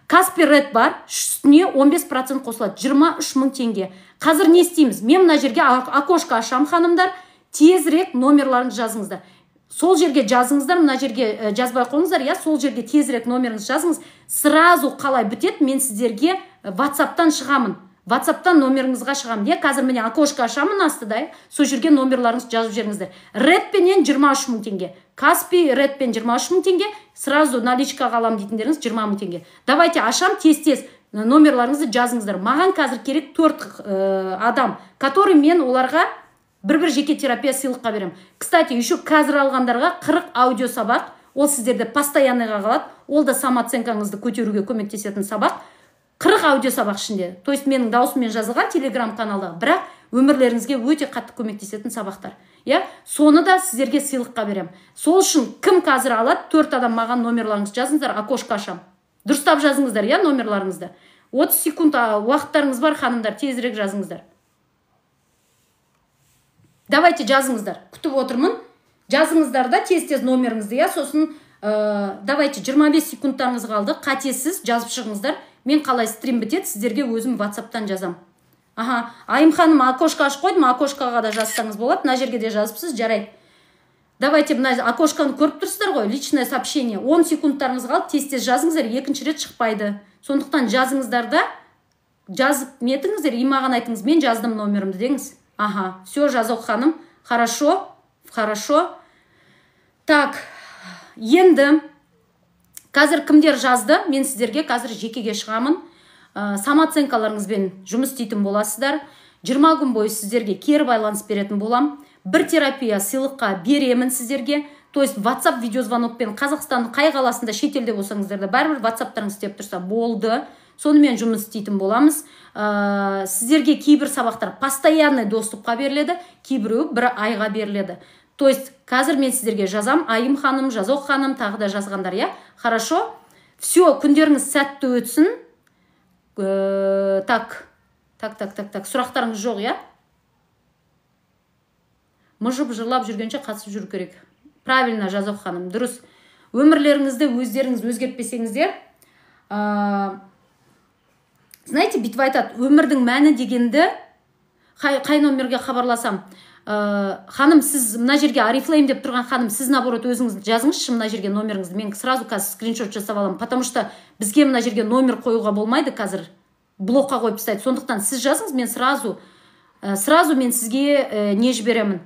Каспи Ред бар, үстіне 15% қосылады, 23 мың теңге. Қазір не істейміз? Мен мына жерге окошко ашам, ханымдар, тезірек номерларыңызды жазыңыздар. Сол жерге жазыңыздар, мына жерге жазбай қойыңыздар, я, сол жерге тезірек номеріңізді жазыңыз. Сразу қалай бітеді, мен сіздерге WhatsApp-тан шығамын. WhatsApp-тан номеріңізға шығамын. Я қазір міне окошко ашамын астыда, сол жерге номерларыңызды жазып жеріңіздер. Редпенен 23 мың теңге. Каспи Редпен 23 мың теңге, сразу наличкаға алам дейтіндеріңіз 20 мың теңге. Давайте ашам, тез-тез номерларыңызды жазыңыздар. Маған қазір керек 4 адам, который мен оларға бір жеке терапия сыйлыққа берем. Кстати, еще қазір алғандарға 40 аудио сабақ, ол сіздерде постоянныйға қалады, ол да самооценкаңызды көтеруге көмектесетін сабақ. 40 аудио сабақ ішінде. То есть менің даусыммен жазылған телеграм каналдағы, бірақ өмірлеріңізге өте қатты көмектесетін сабақтар. Соны да сіздерге сыйлыққа берем. Сол үшін кім қазір алады? 4 адам маған номерларыңызды жазыңыздар, окошко ашам. Дұрыстап жазыңыздар, номерларыңызды. 30 секунд уақыттарыңыз бар, ханымдар, тезірек жазыңыздар. Давайте жазыңыздар. Күтіп отырмын. Жазыңыздар да тез-тез номеріңізді, сосын давайте 25 секундтарыңыз қалды. Қатесіз жазып шығыңыздар. Мен қалай стрим бітеді, сіздерге өзім WhatsApp-тан жазам. Айым ханым, окошко ашып қойдым, окошкаға да жазсаңыз болады, мына жерге де жазыпсыз, жарайды. Давайте мына окошканы көріп тұрсыздар ғой, личное сообщение. 10 секундтарыңыз қалды, тез-тез жазыңыздар, екінші рет шықпайды. Сондықтан жазыңыздар да, жазып нетіңіздер, и маған айтыңыз, мен жаздым номерімді деңіз. Все, жазок ханым, хорошо. Так, енді қазір кімдер жазды, мен сіздерге қазір жекеге шығамын. Самооценкаларыңызбен жұмыс істейтін боласыздар. 20 күн бойы сіздерге кері байланыс беретін болам. Бір терапия сыйлыққа беремін сіздерге. То есть WhatsApp видеозвонокпен Қазақстанның қай қаласында, шетелде болсаңыздар да бәрібір WhatsApp-тарыңыз істеп тұрса болды. Сонымен жұмыс істейтін боламыз. Сіздерге кейбір сабақтар постоянный доступқа беріледі, кейбіреу бір айға беріледі. То есть қазір мен сіздерге жазам, Айым ханым, Жазок ханым, тағы да жазғандар, Хорошо. Все, күндеріңіз сәтті өтсін. Так. Сұрақтарыңыз жоқ, Мұжып жырлап жүргенше қатысып жүру керек. Правильно, Жазок ханым, дұрыс. Өмірлеріңізді өздеріңіз өзгертпесеңіздер, знаете, бүйтіп айтады, өмірдің мәні дегенді қай номерге хабарласам. Ханым, сіз мына жерге Арифлейм деп тұрған ханым, сіз наоборот өзіңіз жазыңызшы мына жерге номеріңізді. Мен сразу қазір скриншот жасап аламын, потому что бізге мына жерге номер қоюға болмайды қазір. Блокқа қойып тастайды. Сондықтан сіз жазыңыз, мен сразу мен сізге не жіберемін.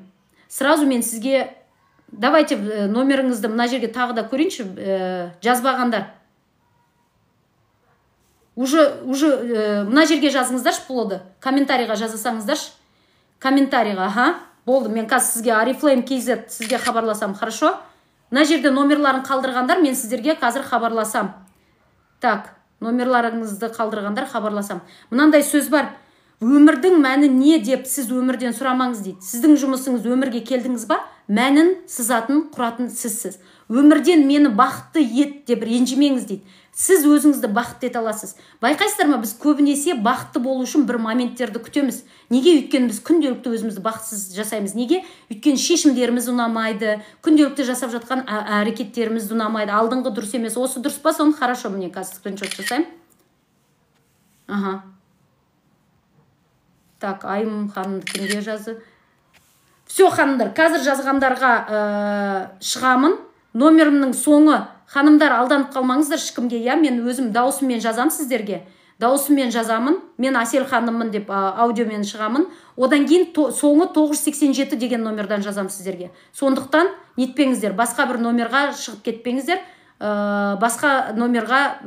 Сразу мен сізге, давайте номеріңізді мына жерге тағы да көрейінші, жазбағандар. Уже мына жерге жазыңыздаршы плоды. Комментарийға жазасаңыздаршы. Комментарийға, болды, мен қазір сізге Арифлейм KZ сізге хабарласам, хорошо? Мына жерде номерларын қалдырғандар, мен сіздерге қазір хабарласам. Так, номерларыңызды қалдырғандар хабарласам. Мынандай сөз бар. Өмірдің мәні не деп сіз өмірден сұрамаңыз дейді. Сіздің жұмысыңыз өмірге келдіңіз ба? Мәнін сызатын, құратын сізсіз. Өмірден мені бақытты ет деп ренжімеңіз дейді. Сіз өзіңізді бақытты ете аласыз. Байқайсыздар ма, біз көбінесе бақытты болу үшін бір моменттерді күтеміз. Неге? Өйткені біз күнделікті өзімізді бақытсыз жасаймыз. Неге? Өйткені шешімдеріміз ұнамайды, күнделікті жасап жатқан әрекеттеріміз ұнамайды. Алдыңғы дұрыс емес, осы дұрыс па, соны хорошо, міне қазір скриншот жасаймын. Так, Айым ханымды кімге жазды? Все, ханымдар, қазір жазғандарға шығамын. Номерімнің соңы, ханымдар, алданып қалмаңыздар ешкімге, мен өзім даусыммен жазам сіздерге. Даусыммен жазамын, мен Асел ханыммын деп аудиомен шығамын. Одан кейін соңы 987 деген номердан жазам сіздерге. Сондықтан нетпеңіздер, басқа бір номерға шығып кетпеңіздер, басқа номерға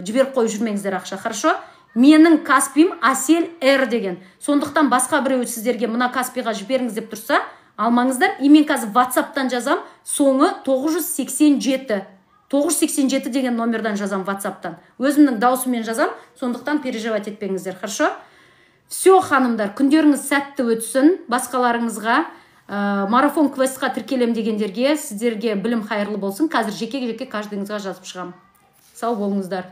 жіберіп қойып жүрмеңіздер ақша, хорошо? Менің Каспим Асел Р деген. Сондықтан басқа біреу сіздерге мына Каспиға жіберіңіз деп тұрса, алмаңыздар. И мен қазір WhatsApp-тан жазам, соңы 987. 987 деген номердан жазам WhatsApp-тан. Өзімнің даусыммен жазам, сондықтан переживать етпеңіздер, хорошо? Все, ханымдар, күндеріңіз сәтті өтсін. Басқаларыңызға марафон квестқа тіркелем дегендерге, сіздерге білім қайырлы болсын. Қазір жеке-жеке каждыйыңызға жазып шығам. Сау болыңыздар.